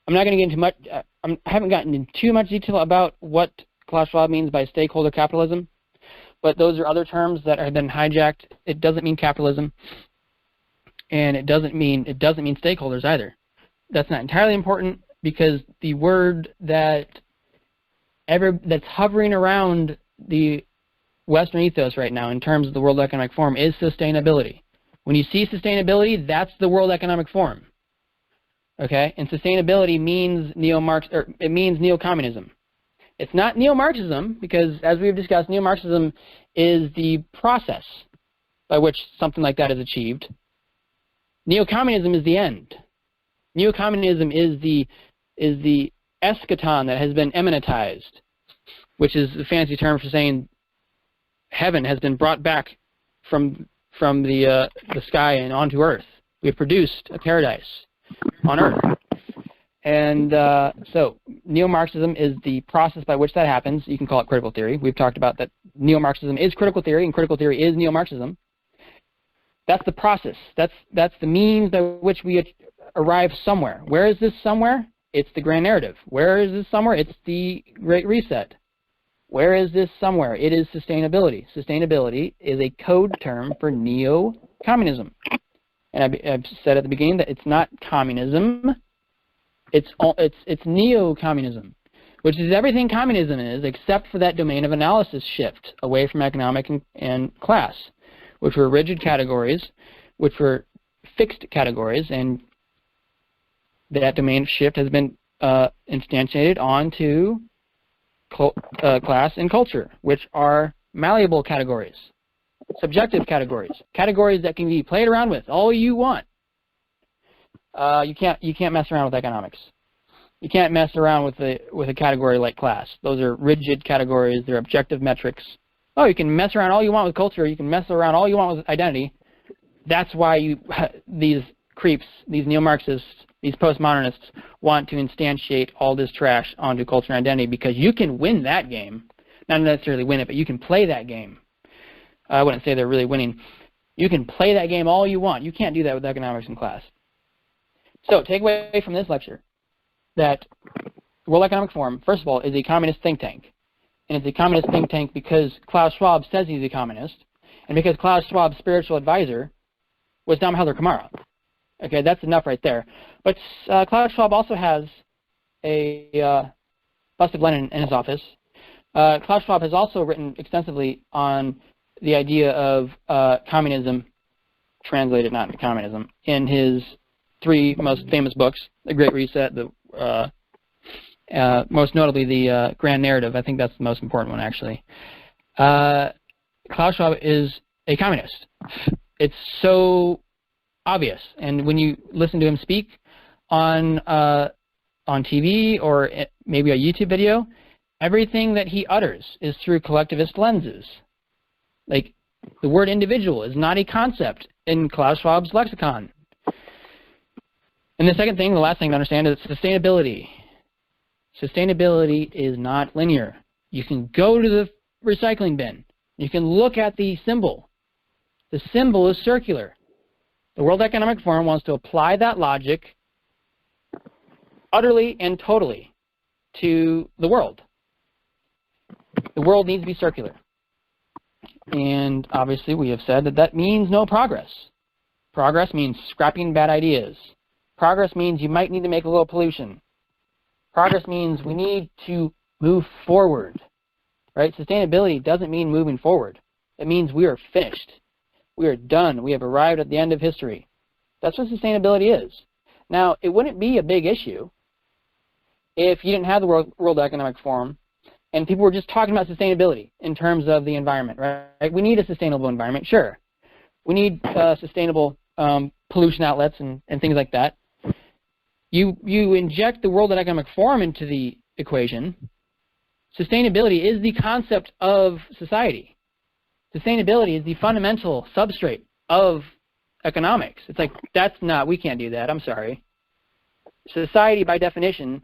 not going to get into much, I haven't gotten into too much detail about what Klaus Schwab means by stakeholder capitalism, but those are other terms that have been hijacked. It doesn't mean capitalism, and it doesn't mean stakeholders either. That's not entirely important because the word that's hovering around the Western ethos right now in terms of the World Economic Forum is sustainability. When you see sustainability, that's the World Economic Forum. Okay? And sustainability means it means neo-communism. It's not neo-Marxism because, as we've discussed, neo-Marxism is the process by which something like that is achieved. Neo-communism is the end. Neo-communism is the eschaton that has been eminentized, which is a fancy term for saying heaven has been brought back from the sky and onto earth. We've produced a paradise on earth. And so neo-Marxism is the process by which that happens. You can call it critical theory. We've talked about that neo-Marxism is critical theory, and critical theory is neo-Marxism. That's the process. That's the means by which we arrive somewhere. Where is this somewhere? It's the Grand Narrative. Where is this somewhere? It's the Great Reset. Where is this somewhere? It is sustainability. Sustainability is a code term for neo-communism. And I've said at the beginning that it's not communism. It's neo-communism, which is everything communism is, except for that domain of analysis shift away from economic and class, which were rigid categories, which were fixed categories, and that domain shift has been instantiated onto class and culture, which are malleable categories, subjective categories, categories that can be played around with all you want. You can't mess around with economics. You can't mess around with a category like class. Those are rigid categories. They're objective metrics. Oh, you can mess around all you want with culture. You can mess around all you want with identity. That's why these creeps, these neo-Marxists, these postmodernists want to instantiate all this trash onto culture and identity, because you can win that game. Not necessarily win it, but you can play that game. I wouldn't say they're really winning. You can play that game all you want. You can't do that with economics and class. So take away from this lecture that the World Economic Forum, first of all, is a communist think tank. And it's a communist think tank because Klaus Schwab says he's a communist, and because Klaus Schwab's spiritual advisor was Dom Helder-Camara. Okay, that's enough right there. But Klaus Schwab also has a bust of Lenin in his office. Klaus Schwab has also written extensively on the idea of communism, translated not into communism, in his 3 most famous books, The Great Reset, most notably the Grand Narrative. I think that's the most important one, actually. Klaus Schwab is a communist. It's so obvious, and when you listen to him speak on TV or maybe a YouTube video, everything that he utters is through collectivist lenses. Like, the word individual is not a concept in Klaus Schwab's lexicon. And the second thing, the last thing to understand, is sustainability. Sustainability is not linear. You can go to the recycling bin. You can look at the symbol. The symbol is circular. The World Economic Forum wants to apply that logic utterly and totally to the world. The world needs to be circular. And obviously we have said that that means no progress. Progress means scrapping bad ideas. Progress means you might need to make a little pollution. Progress means we need to move forward. Right? Sustainability doesn't mean moving forward. It means we are finished. We are done. We have arrived at the end of history. That's what sustainability is. Now, it wouldn't be a big issue if you didn't have the World Economic Forum and people were just talking about sustainability in terms of the environment, right? We need a sustainable environment, sure. We need sustainable pollution outlets and things like that. You inject the World Economic Forum into the equation. Sustainability is the concept of society. Sustainability is the fundamental substrate of economics. It's like, we can't do that, I'm sorry. Society, by definition,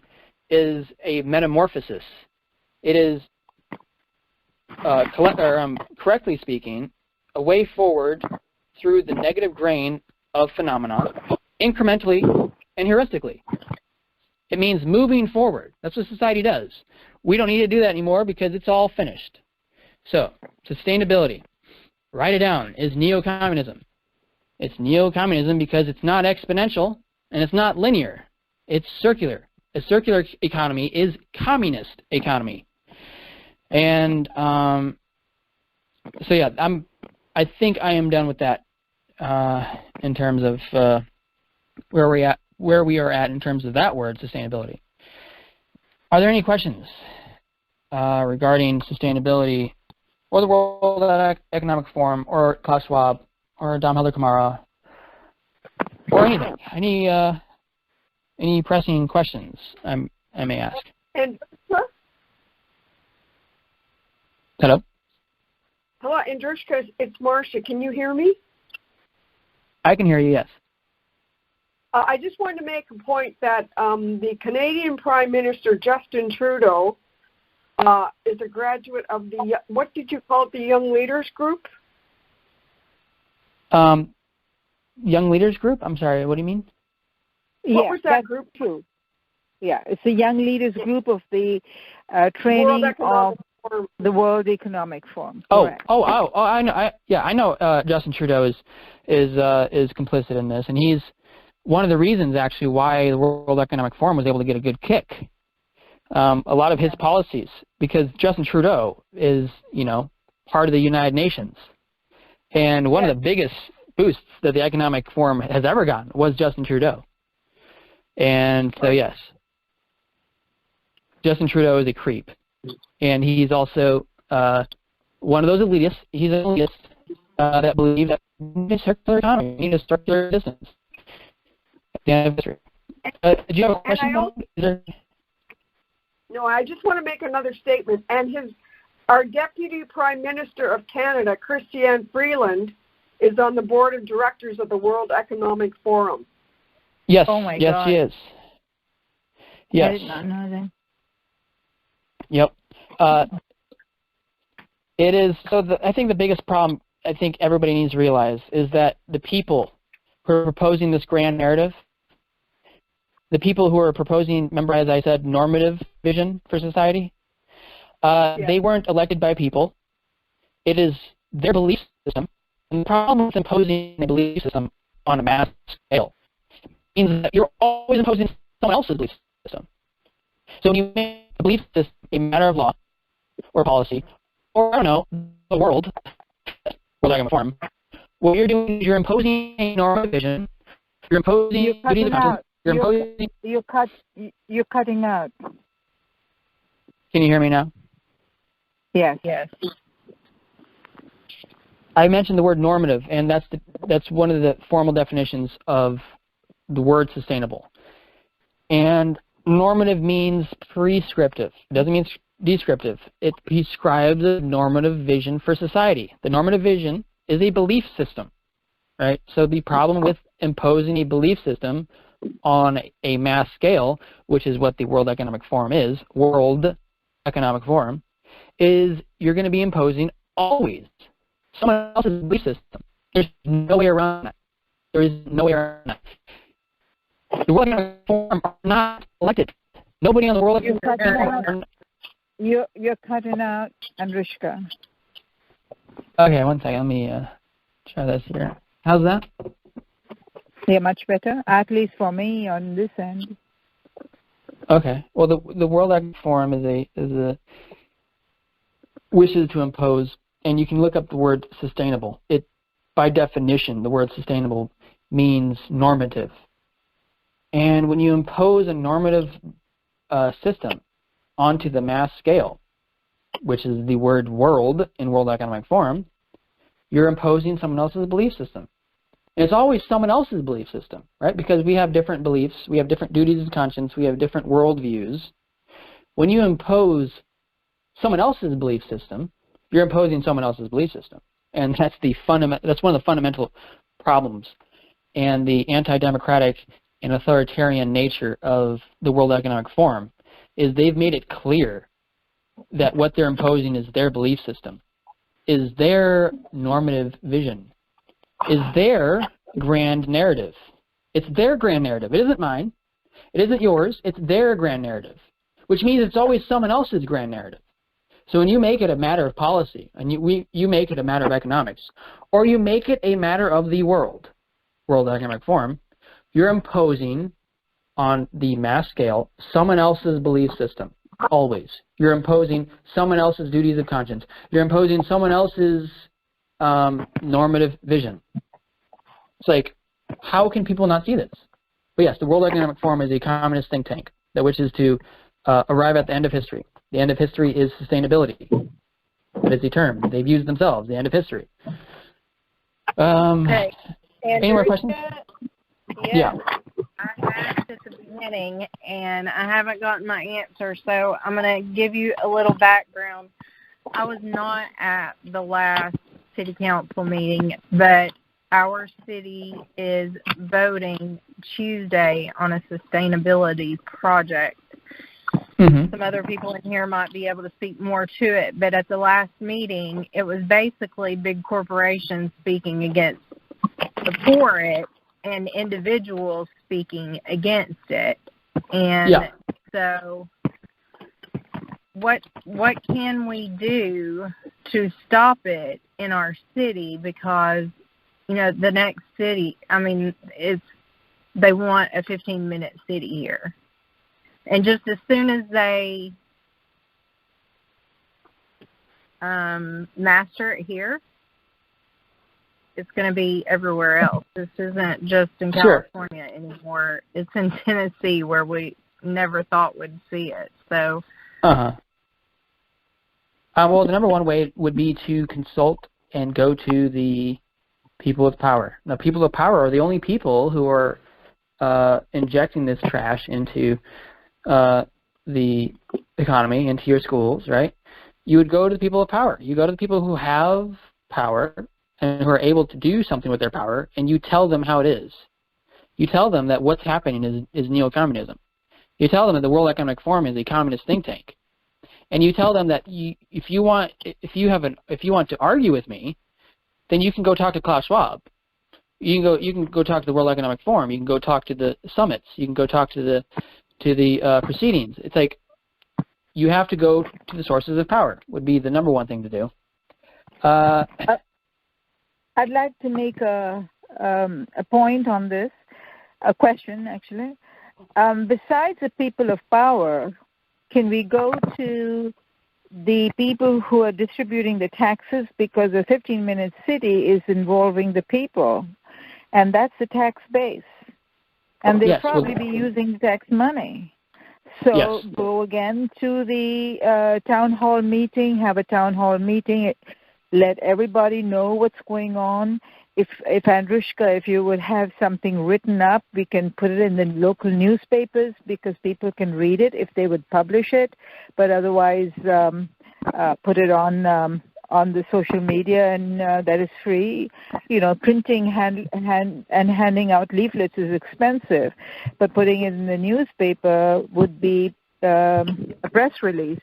is a metamorphosis. It is, correctly speaking, a way forward through the negative grain of phenomena, incrementally and heuristically. It means moving forward. That's what society does. We don't need to do that anymore because it's all finished. So, sustainability, write it down, is neo-communism. It's neo-communism because it's not exponential and it's not linear. It's circular. A circular economy is communist economy. And so yeah, I think I am done with that in terms of where we are at in terms of that word, sustainability. Are there any questions regarding sustainability or the World Economic Forum or Klaus Schwab or Dom Helder-Camara or anything? Any pressing questions I may ask? And Hello? hello, Andrushka, it's Marcia. Can you hear me? I can hear you, yes. I just wanted to make a point that the Canadian Prime Minister, Justin Trudeau, is a graduate of the, what did you call it, the Young Leaders Group? Young Leaders Group? I'm sorry, what do you mean? What was that group? True. Yeah, it's the Young Leaders Group of the training of the World Economic Forum. Correct. I know. I know. Justin Trudeau is complicit in this, and he's one of the reasons actually why the World Economic Forum was able to get a good kick. a lot of his policies, because Justin Trudeau is, part of the United Nations. And one of the biggest boosts that the Economic Forum has ever gotten was Justin Trudeau. And so, yes, Justin Trudeau is a creep. And he's also one of those elitists. He's an elitist that believes that we need a circular economy, we need a circular distance at the end of history. Did you have a question? No, I just want to make another statement. And our Deputy Prime Minister of Canada, Christiane Freeland, is on the board of directors of the World Economic Forum. Yes, oh my yes, God. She is. Yes. I did not know that. Yep. It is. So I think the biggest problem I think everybody needs to realize is that the people who are proposing this grand narrative, the people who are proposing, remember as I said, normative vision for society, they weren't elected by people. It is their belief system. And the problem with imposing a belief system on a mass scale means that you're always imposing someone else's belief system. So when you make a belief system a matter of law or policy, or I don't know, the world economic form, what you're doing is you're imposing a normative vision, you're imposing duties of conscience, you're cutting out. Can you hear me now? Yes. Yes. I mentioned the word normative, and that's one of the formal definitions of the word sustainable. And normative means prescriptive. It doesn't mean descriptive. It prescribes a normative vision for society. The normative vision is a belief system, right? So the problem with imposing a belief system on a mass scale, which is what the World Economic Forum is, World Economic Forum, is you're going to be imposing always someone else's belief system. There's no way around that. There is no way around that. The World Economic Forum are not elected. Nobody on the World Economic Forum. You're cutting out, Andrushka. Okay, one second. Let me try this here. How's that? Yeah, much better. At least for me on this end. Okay. Well, the World Economic Forum is wishes to impose, and you can look up the word sustainable. It, by definition, the word sustainable means normative. And when you impose a normative system onto the mass scale, which is the word world in World Economic Forum, you're imposing someone else's belief system. And it's always someone else's belief system, right? Because we have different beliefs, we have different duties of conscience, we have different worldviews. When you impose someone else's belief system, you're imposing someone else's belief system. And that's one of the fundamental problems and the anti-democratic and authoritarian nature of the World Economic Forum is they've made it clear that what they're imposing is their belief system, is their normative vision, is their grand narrative. It's their grand narrative. It isn't mine. It isn't yours. It's their grand narrative, which means it's always someone else's grand narrative. So when you make it a matter of policy, and you make it a matter of economics, or you make it a matter of the World Economic Forum, you're imposing on the mass scale someone else's belief system, always. You're imposing someone else's duties of conscience. You're imposing someone else's normative vision. It's like, how can people not see this? But yes, the World Economic Forum is a communist think tank that wishes to arrive at the end of history. The end of history is sustainability. That is the term they've used themselves, the end of history. Okay. Any more questions? Yeah. I asked at the beginning, and I haven't gotten my answer, so I'm going to give you a little background. I was not at the last city council meeting, but our city is voting Tuesday on a sustainability project. Mm-hmm. Some other people in here might be able to speak more to it, but at the last meeting, it was basically big corporations speaking for it and individuals speaking against it. And so what can we do to stop it in our city? Because, the next city, they want a 15-minute city here. And just as soon as they master it here, it's going to be everywhere else. This isn't just in California anymore. It's in Tennessee, where we never thought we'd see it. So. Well, the number one way would be to consult and go to the people with power. Now, people with power are the only people who are injecting this trash into the economy, into your schools, right? You would go to the people with power. You go to the people who have power and who are able to do something with their power, and you tell them how it is. You tell them that what's happening is neo-communism. You tell them that the World Economic Forum is a communist think tank. And you tell them that if you want to argue with me, then you can go talk to Klaus Schwab. You can go talk to the World Economic Forum. You can go talk to the summits. You can go talk to the proceedings. It's like you have to go to the sources of power. Would be the number one thing to do. I'd like to make a point on this, a question actually. Besides the people of power, can we go to the people who are distributing the taxes, because the 15-minute city is involving the people, and that's the tax base, and they'll probably be using tax money. So go again to the town hall meeting, have a town hall meeting, let everybody know what's going on. If Andrushka, if you would have something written up, we can put it in the local newspapers because people can read it if they would publish it. But otherwise, put it on the social media, and that is free. You know, printing and handing out leaflets is expensive, but putting it in the newspaper would be a press release.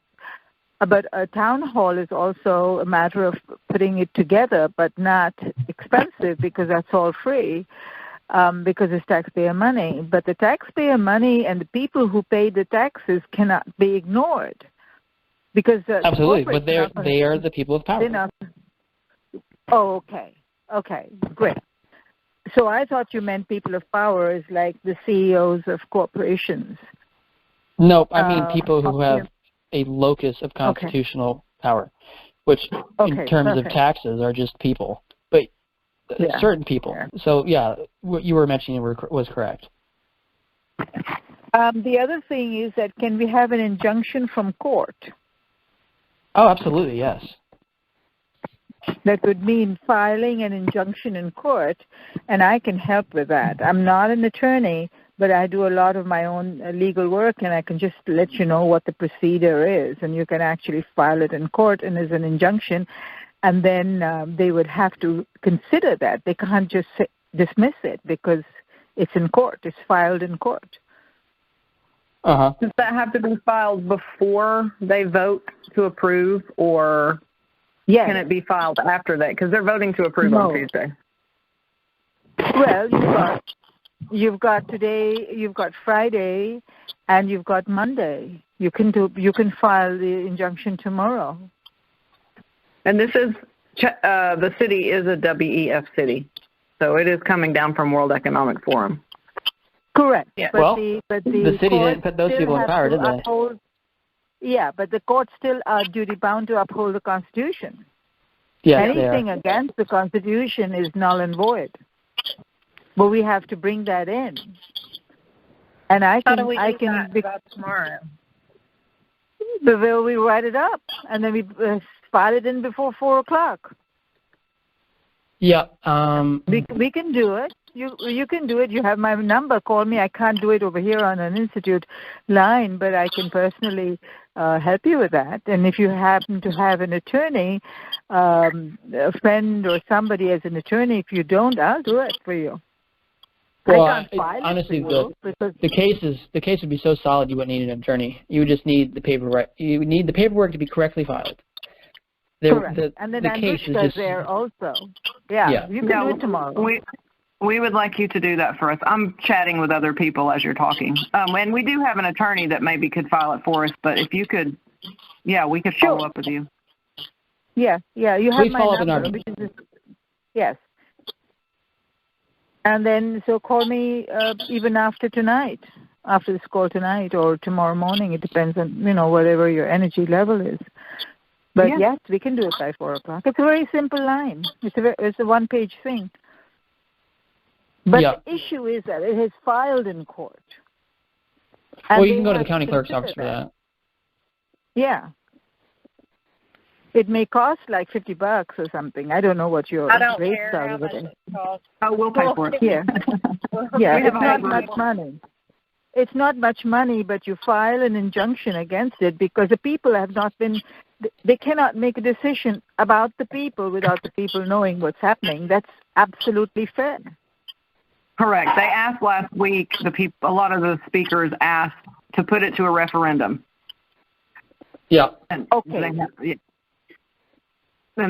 But a town hall is also a matter of putting it together, but not expensive because that's all free, because it's taxpayer money. But the taxpayer money and the people who pay the taxes cannot be ignored. Because absolutely, but they are the people of power. Oh, okay, great. So I thought you meant people of power is like the CEOs of corporations. Nope, I mean people who have a locus of constitutional power, which in terms of taxes are just people, but certain people. Yeah. So what you were mentioning was correct. The other thing is that can we have an injunction from court? Oh, absolutely, yes. That would mean filing an injunction in court, and I can help with that. I'm not an attorney, but I do a lot of my own legal work, and I can just let you know what the procedure is, and you can actually file it in court and as an injunction, and then they would have to consider that. They can't just dismiss it because it's in court. It's filed in court. Does that have to be filed before they vote to approve, or can it be filed after that? Because they're voting to approve on Tuesday. Well, you've got today, you've got Friday, and you've got Monday. You can file the injunction tomorrow. And this is the city is a WEF city, so it is coming down from World Economic Forum. Correct. Yeah. But the city didn't put those people in power, did they? Yeah, but the courts still are duty-bound to uphold the Constitution. Yes, anything against the Constitution is null and void. But we have to bring that in. And I can about tomorrow. We write it up, and then we file it in before 4 o'clock. Yeah. We can do it. You can do it. You have my number. Call me. I can't do it over here on an institute line, but I can personally help you with that. And if you happen to have an attorney, a friend or somebody as an attorney, if you don't, I'll do it for you. Well, honestly, the case would be so solid you wouldn't need an attorney. You would just need the paperwork. You would need the paperwork to be correctly filed. Correct. And then Andrushka is there also. Yeah. You can do it tomorrow. We would like you to do that for us. I'm chatting with other people as you're talking. And we do have an attorney that maybe could file it for us, but if you could, we could follow up with you. Yeah. You have my number. Yes. And then, so call me even after tonight. after this call tonight or tomorrow morning. It depends on, whatever your energy level is. But yes, we can do it by 4 o'clock. It's a very simple line. It's a one-page thing. But the issue is that it is filed in court. Well, you can go to the county clerk's office for that. Yeah. It may cost like $50 or something. I don't know what your rates are over there. Oh, we'll pay for it. Yeah. Yeah, it's not much money. It's not much money, but you file an injunction against it because the people have not been, they cannot make a decision about the people without the people knowing what's happening. That's absolutely fair. Correct. They asked last week, a lot of the speakers asked to put it to a referendum. Yeah. Then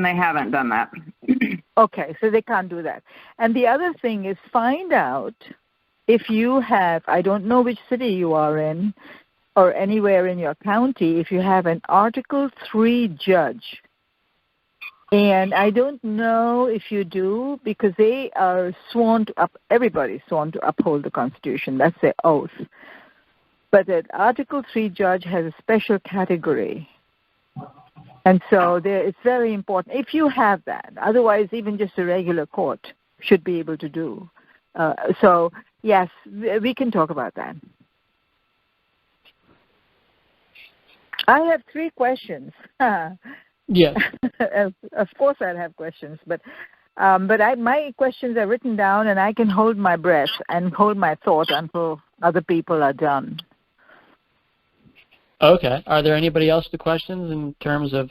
they haven't done that. Okay, so they can't do that. And the other thing is find out if you have, I don't know which city you are in or anywhere in your county, if you have an Article 3 judge. And I don't know if you do because they are everybody's sworn to uphold the Constitution. That's their oath. But an Article 3 judge has a special category. And so it's very important if you have that. Otherwise, even just a regular court should be able to do. So, yes, we can talk about that. I have 3 questions. Yes. Of course I'll have questions, but my questions are written down, and I can hold my breath and hold my thought until other people are done. Okay. Are there anybody else with questions in terms of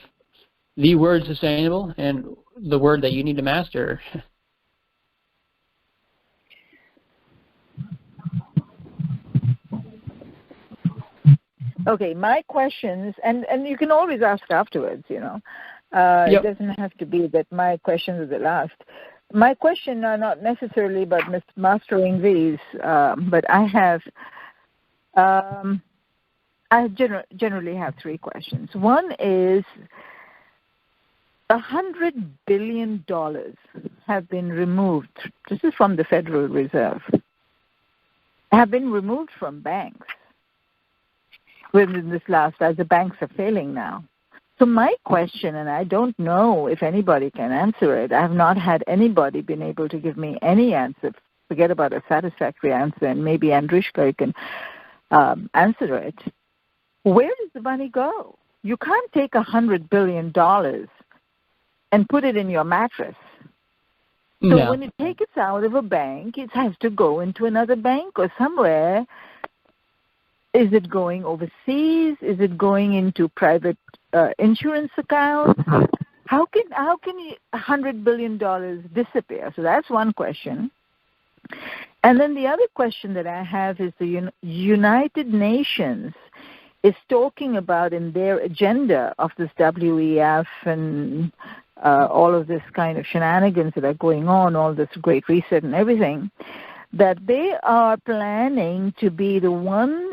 the word sustainable and the word that you need to master? Okay, my questions, and you can always ask afterwards, It doesn't have to be that my questions are the last. My questions are not necessarily about mastering these, but I generally have 3 questions. One is $100 billion have been removed. This is from the Federal Reserve. Have been removed from banks within this last, as the banks are failing now. So my question, and I don't know if anybody can answer it, I have not had anybody been able to give me any answer. Forget about a satisfactory answer, and maybe Andrishka can answer it. Where does the money go? You can't take $100 billion and put it in your mattress. So when it takes it out of a bank, it has to go into another bank or somewhere. Is it going overseas? Is it going into private insurance accounts? How can $100 billion disappear? So that's one question. And then the other question that I have is the United Nations is talking about in their agenda of this WEF and all of this kind of shenanigans that are going on, all this great reset and everything, that they are planning to be the one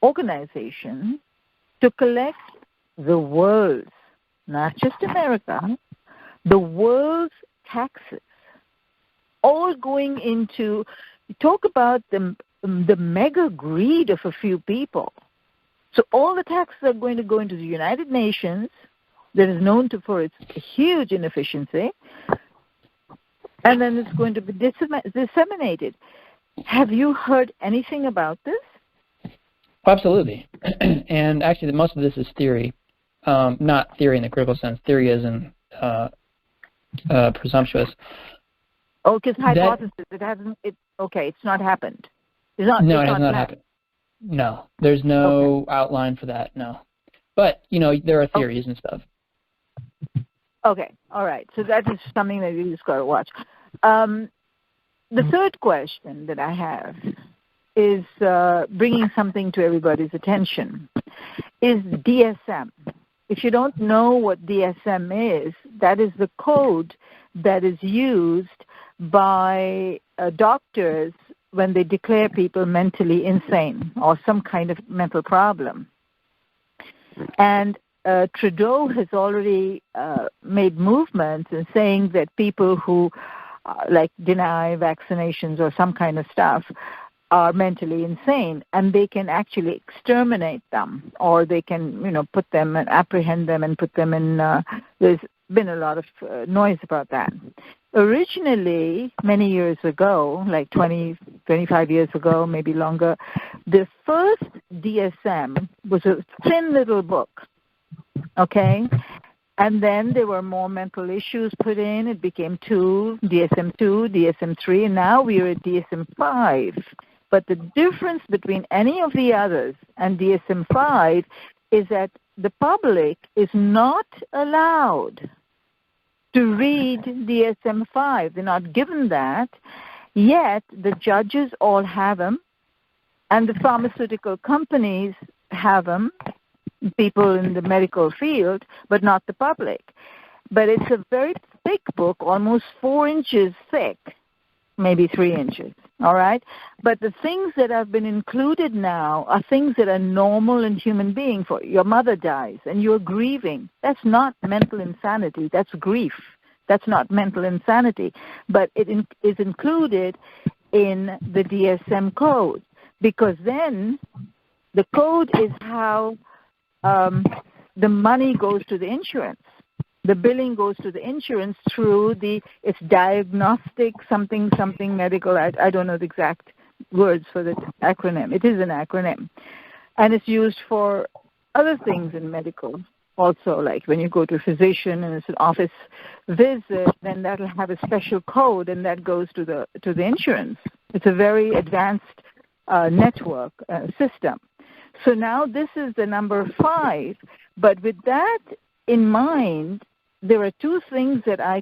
organization to collect the world's, not just America, the world's taxes, all going into, talk about the mega greed of a few people. So all the taxes are going to go into the United Nations, that is known for its huge inefficiency, and then it's going to be disseminated. Have you heard anything about this? Absolutely. And actually, most of this is theory. Not theory in the critical sense. Theory isn't presumptuous. Oh, because hypothesis. It's not happened. It has not happened. No, there's no outline for that. No, but there are theories and stuff. Okay, all right. So that is something that you just got to watch. The third question that I have is bringing something to everybody's attention. Is DSM. If you don't know what DSM is, that is the code that is used by doctors when they declare people mentally insane or some kind of mental problem. And Trudeau has already made movements in saying that people who deny vaccinations or some kind of stuff are mentally insane, and they can actually exterminate them, or they can, put them and apprehend them and put them in. There's been a lot of noise about that. Originally, many years ago, like 20, 25 years ago, maybe longer, the first DSM was a thin little book, okay? And then there were more mental issues put in. It became DSM-2, DSM-3, and now we are at DSM-5. But the difference between any of the others and DSM-5 is that the public is not allowed to read DSM-5. They're not given that, yet the judges all have them, and the pharmaceutical companies have them, people in the medical field, but not the public. But it's a very thick book, almost 4 inches thick, maybe 3 inches, all right? But the things that have been included now are things that are normal in human beings. For your mother dies and you're grieving. That's not mental insanity. That's grief. That's not mental insanity. But it is included in the DSM code, because then the code is how the money goes to the insurance. The billing goes to the insurance through it's diagnostic something medical. I don't know the exact words for the acronym. It is an acronym. And it's used for other things in medical also, like when you go to a physician and it's an office visit, then that'll have a special code, and that goes to the insurance. It's a very advanced network system. So now this is the number 5, but with that in mind, there are 2 things that I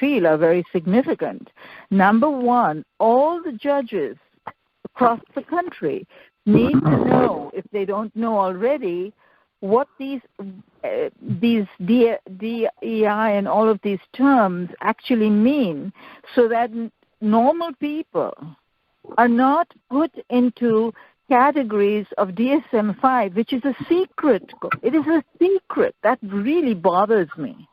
feel are very significant. Number 1, all the judges across the country need to know, if they don't know already, what these DEI and all of these terms actually mean, so that normal people are not put into categories of DSM-5, which is a secret. It is a secret. That really bothers me.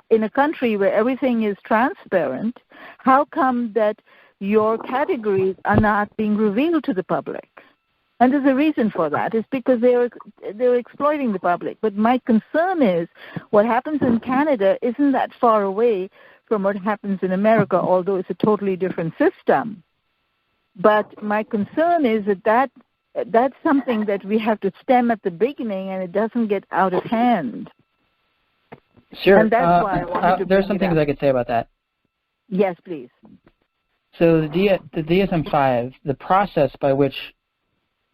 In a country where everything is transparent, how come that your categories are not being revealed to the public? And there's a reason for that. It's because they're exploiting the public. But my concern is what happens in Canada isn't that far away from what happens in America, although it's a totally different system. But my concern is that's something that we have to stem at the beginning, and it doesn't get out of hand. Sure. And that's why I wanted to there's some things I could say about that. Yes, please. So the DSM-5, the process by which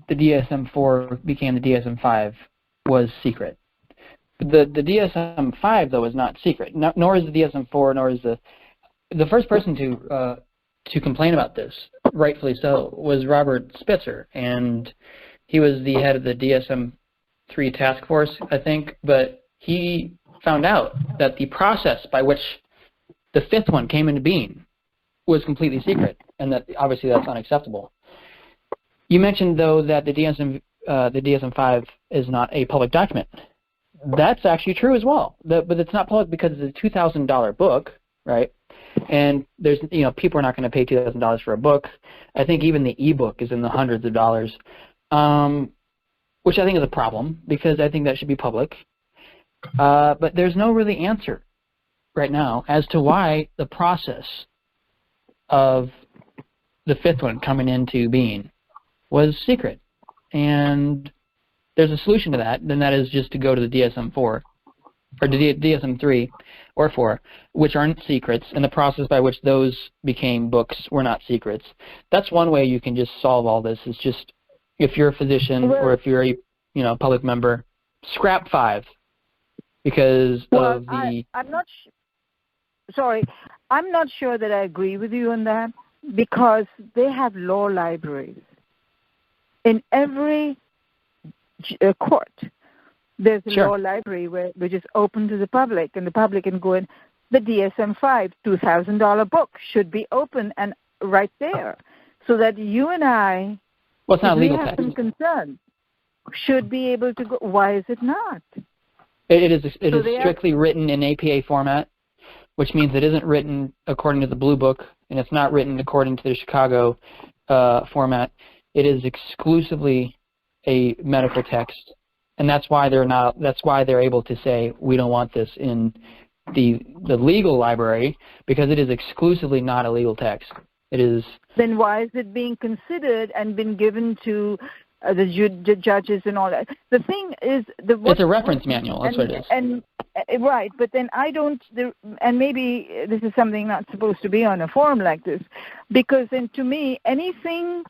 the DSM-4 became the DSM-5 was secret. The DSM-5, though, is not secret, nor is the DSM-4, nor is the first person to complain about this, rightfully so, was Robert Spitzer, and he was the head of the DSM-3 task force, I think, but he found out that the process by which the 5th one came into being was completely secret, and that obviously that's unacceptable. You mentioned, though, that the DSM-5 is not a public document. That's actually true as well, but it's not public because it's a $2,000 book, right? And there's, people are not going to pay $2,000 for a book. I think even the e-book is in the hundreds of dollars, which I think is a problem because I think that should be public. But there's no really answer right now as to why the process of the 5th one coming into being was secret. And there's a solution to that, and that is just to go to the DSM-4 or the DSM-3 or 4, which aren't secrets, and the process by which those became books were not secrets. That's one way you can just solve all this, is just, if you're a physician or if you're a public member, scrap 5 because of the... I'm not sure that I agree with you on that, because they have law libraries. In every court, there's a law library which is open to the public, and the public can go in. The DSM-5 $2,000 book should be open and right there, so that you and I, well, it's not legal have text. some concern, should be able to go. Why is it not? It is strictly written in APA format, which means it isn't written according to the Blue Book and it's not written according to the Chicago format. It is exclusively a medical text, and that's why they're able to say we don't want this in the legal library, because it is exclusively not a legal text. It is. Then why is it being considered and been given to the judges and all that? The thing is, it's a reference manual. That's what it is. And right, but then I don't. And maybe this is something not supposed to be on a forum like this, because then to me anything.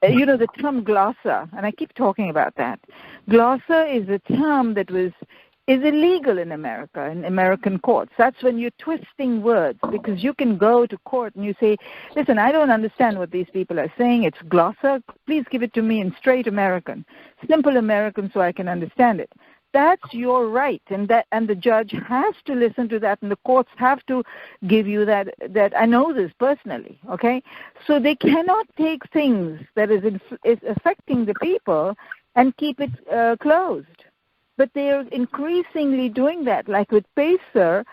The term glossa, and I keep talking about that. Glossa is a term that is illegal in America, in American courts. That's when you're twisting words, because you can go to court and you say, listen, I don't understand what these people are saying. It's glossa. Please give it to me in straight American, simple American, so I can understand it. That's your right, and the judge has to listen to that, and the courts have to give you that. I know this personally, okay? So they cannot take things that is affecting the people and keep it closed. But they are increasingly doing that. Like with PACER,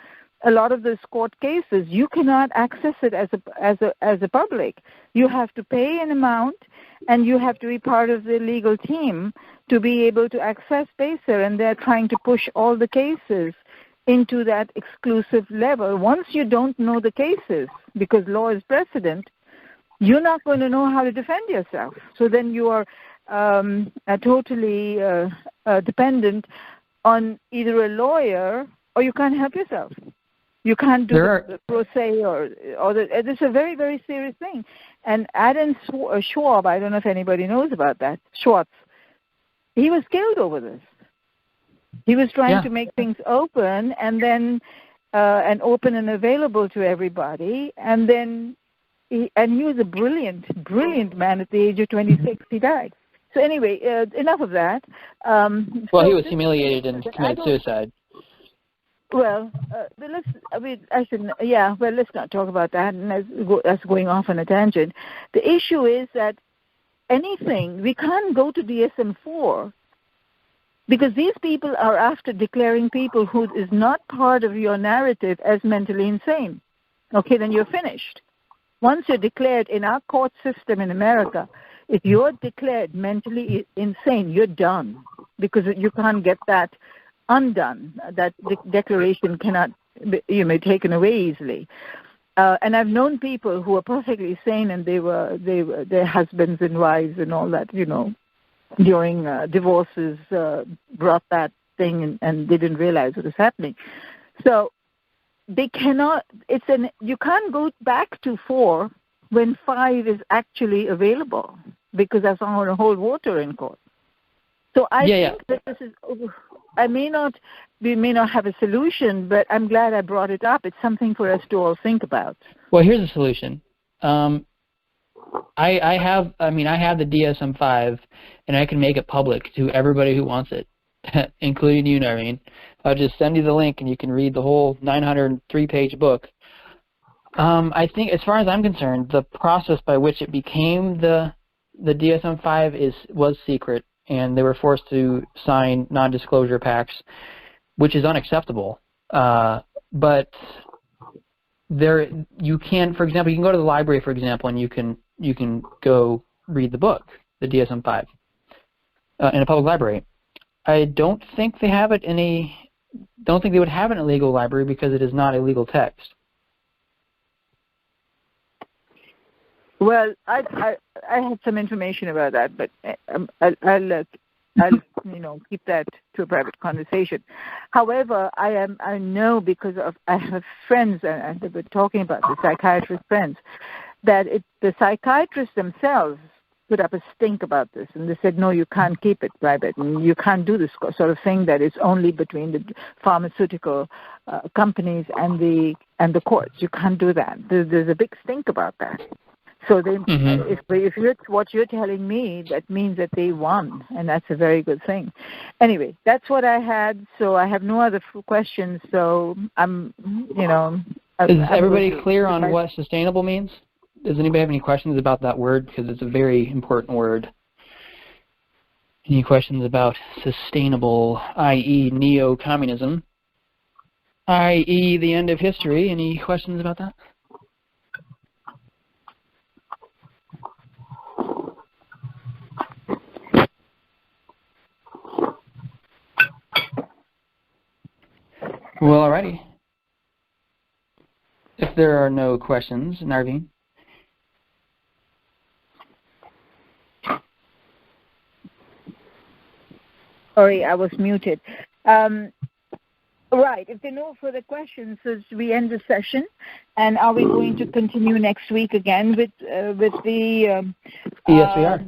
a lot of those court cases, you cannot access it as a public. You have to pay an amount, and you have to be part of the legal team to be able to access PACER, and they're trying to push all the cases into that exclusive level. Once you don't know the cases, because law is precedent, you're not going to know how to defend yourself. So then you are totally dependent on either a lawyer, or you can't help yourself. You can't do the pro se or it's a very, very serious thing. And Adam Schwab, I don't know if anybody knows about that, Schwartz, he was killed over this. He was trying to make things open and then and open and available to everybody, and then he was a brilliant man. At the age of 26, he died. So anyway, enough of that. Well, he was humiliated and committed suicide. Well, let's not talk about that, and that's going off on a tangent. The issue is that we can't go to DSM-4 because these people are after declaring people who is not part of your narrative as mentally insane. Okay, then you're finished. Once you're declared in our court system in America, if you're declared mentally insane, you're done, because you can't get that undone. That declaration cannot be taken away easily. And I've known people who are perfectly sane, and they were their husbands and wives and all that, during divorces brought that thing, and they didn't realize what was happening. So they cannot. You can't go back to 4 when 5 is actually available, because that's not going to hold water in court. So I think that this is. We may not have a solution, but I'm glad I brought it up. It's something for us to all think about. Well, here's a solution. I have the DSM-5, and I can make it public to everybody who wants it, including you, Noreen. I'll just send you the link, and you can read the whole 903-page book. I think, as far as I'm concerned, the process by which it became the DSM-5 was secret, and they were forced to sign non-disclosure pacts, which is unacceptable. But you can, for example, you can go to the library, for example, and you can go read the book, the DSM-5, in a public library. I don't think they have it don't think they would have it in a legal library because it is not a legal text. Well, I had some information about that, but I'll keep that to a private conversation. However, I know, because I have friends, and they've been talking about the psychiatrist friends, that the psychiatrists themselves put up a stink about this, and they said, no, you can't keep it private, and you can't do this sort of thing that is only between the pharmaceutical companies and the courts. You can't do that. There's a big stink about that. So if what you're telling me, that means that they won, and that's a very good thing. Anyway, that's what I had. So I have no other questions. So Is everybody clear on what sustainable means? Does anybody have any questions about that word? Because it's a very important word. Any questions about sustainable, i.e. neo-communism, i.e. the end of history? Any questions about that? Well, alrighty. If there are no questions, Narveen. Sorry, I was muted. Right. If there are no further questions, we end the session. And are we going to continue next week again with the? Yes, we are.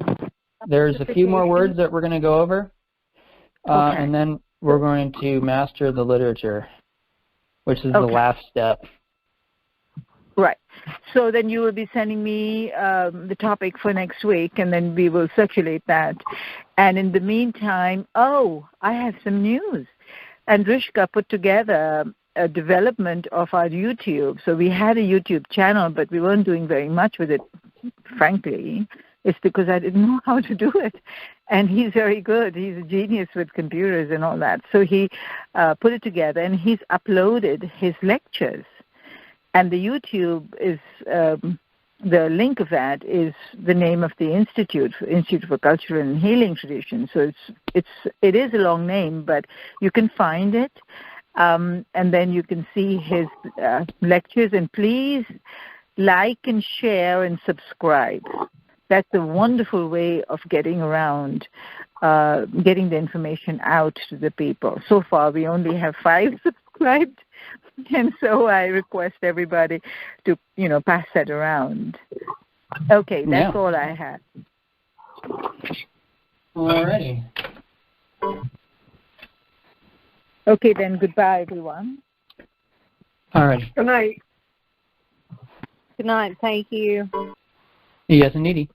There's a few more words that we're going to go over, Okay. and then we're going to master the literature, which is the last step. Right. So then you will be sending me the topic for next week, and then we will circulate that. And in the meantime, I have some news. Andrishka put together a development of our YouTube. So we had a YouTube channel, but we weren't doing very much with it, frankly. It's because I didn't know how to do it. And he's very good. He's a genius with computers and all that. So he put it together, and he's uploaded his lectures. And the YouTube is, the link of that is the name of the Institute for Cultural and Healing Tradition. So it is a long name, but you can find it, and then you can see his lectures. And please like and share and subscribe. That's a wonderful way of getting around, getting the information out to the people. So far, we only have 5 subscribed. And so I request everybody to, pass that around. Okay, that's all I have. All righty. Okay, then goodbye, everyone. All righty. Good night. Good night. Thank you. Yes, indeedy.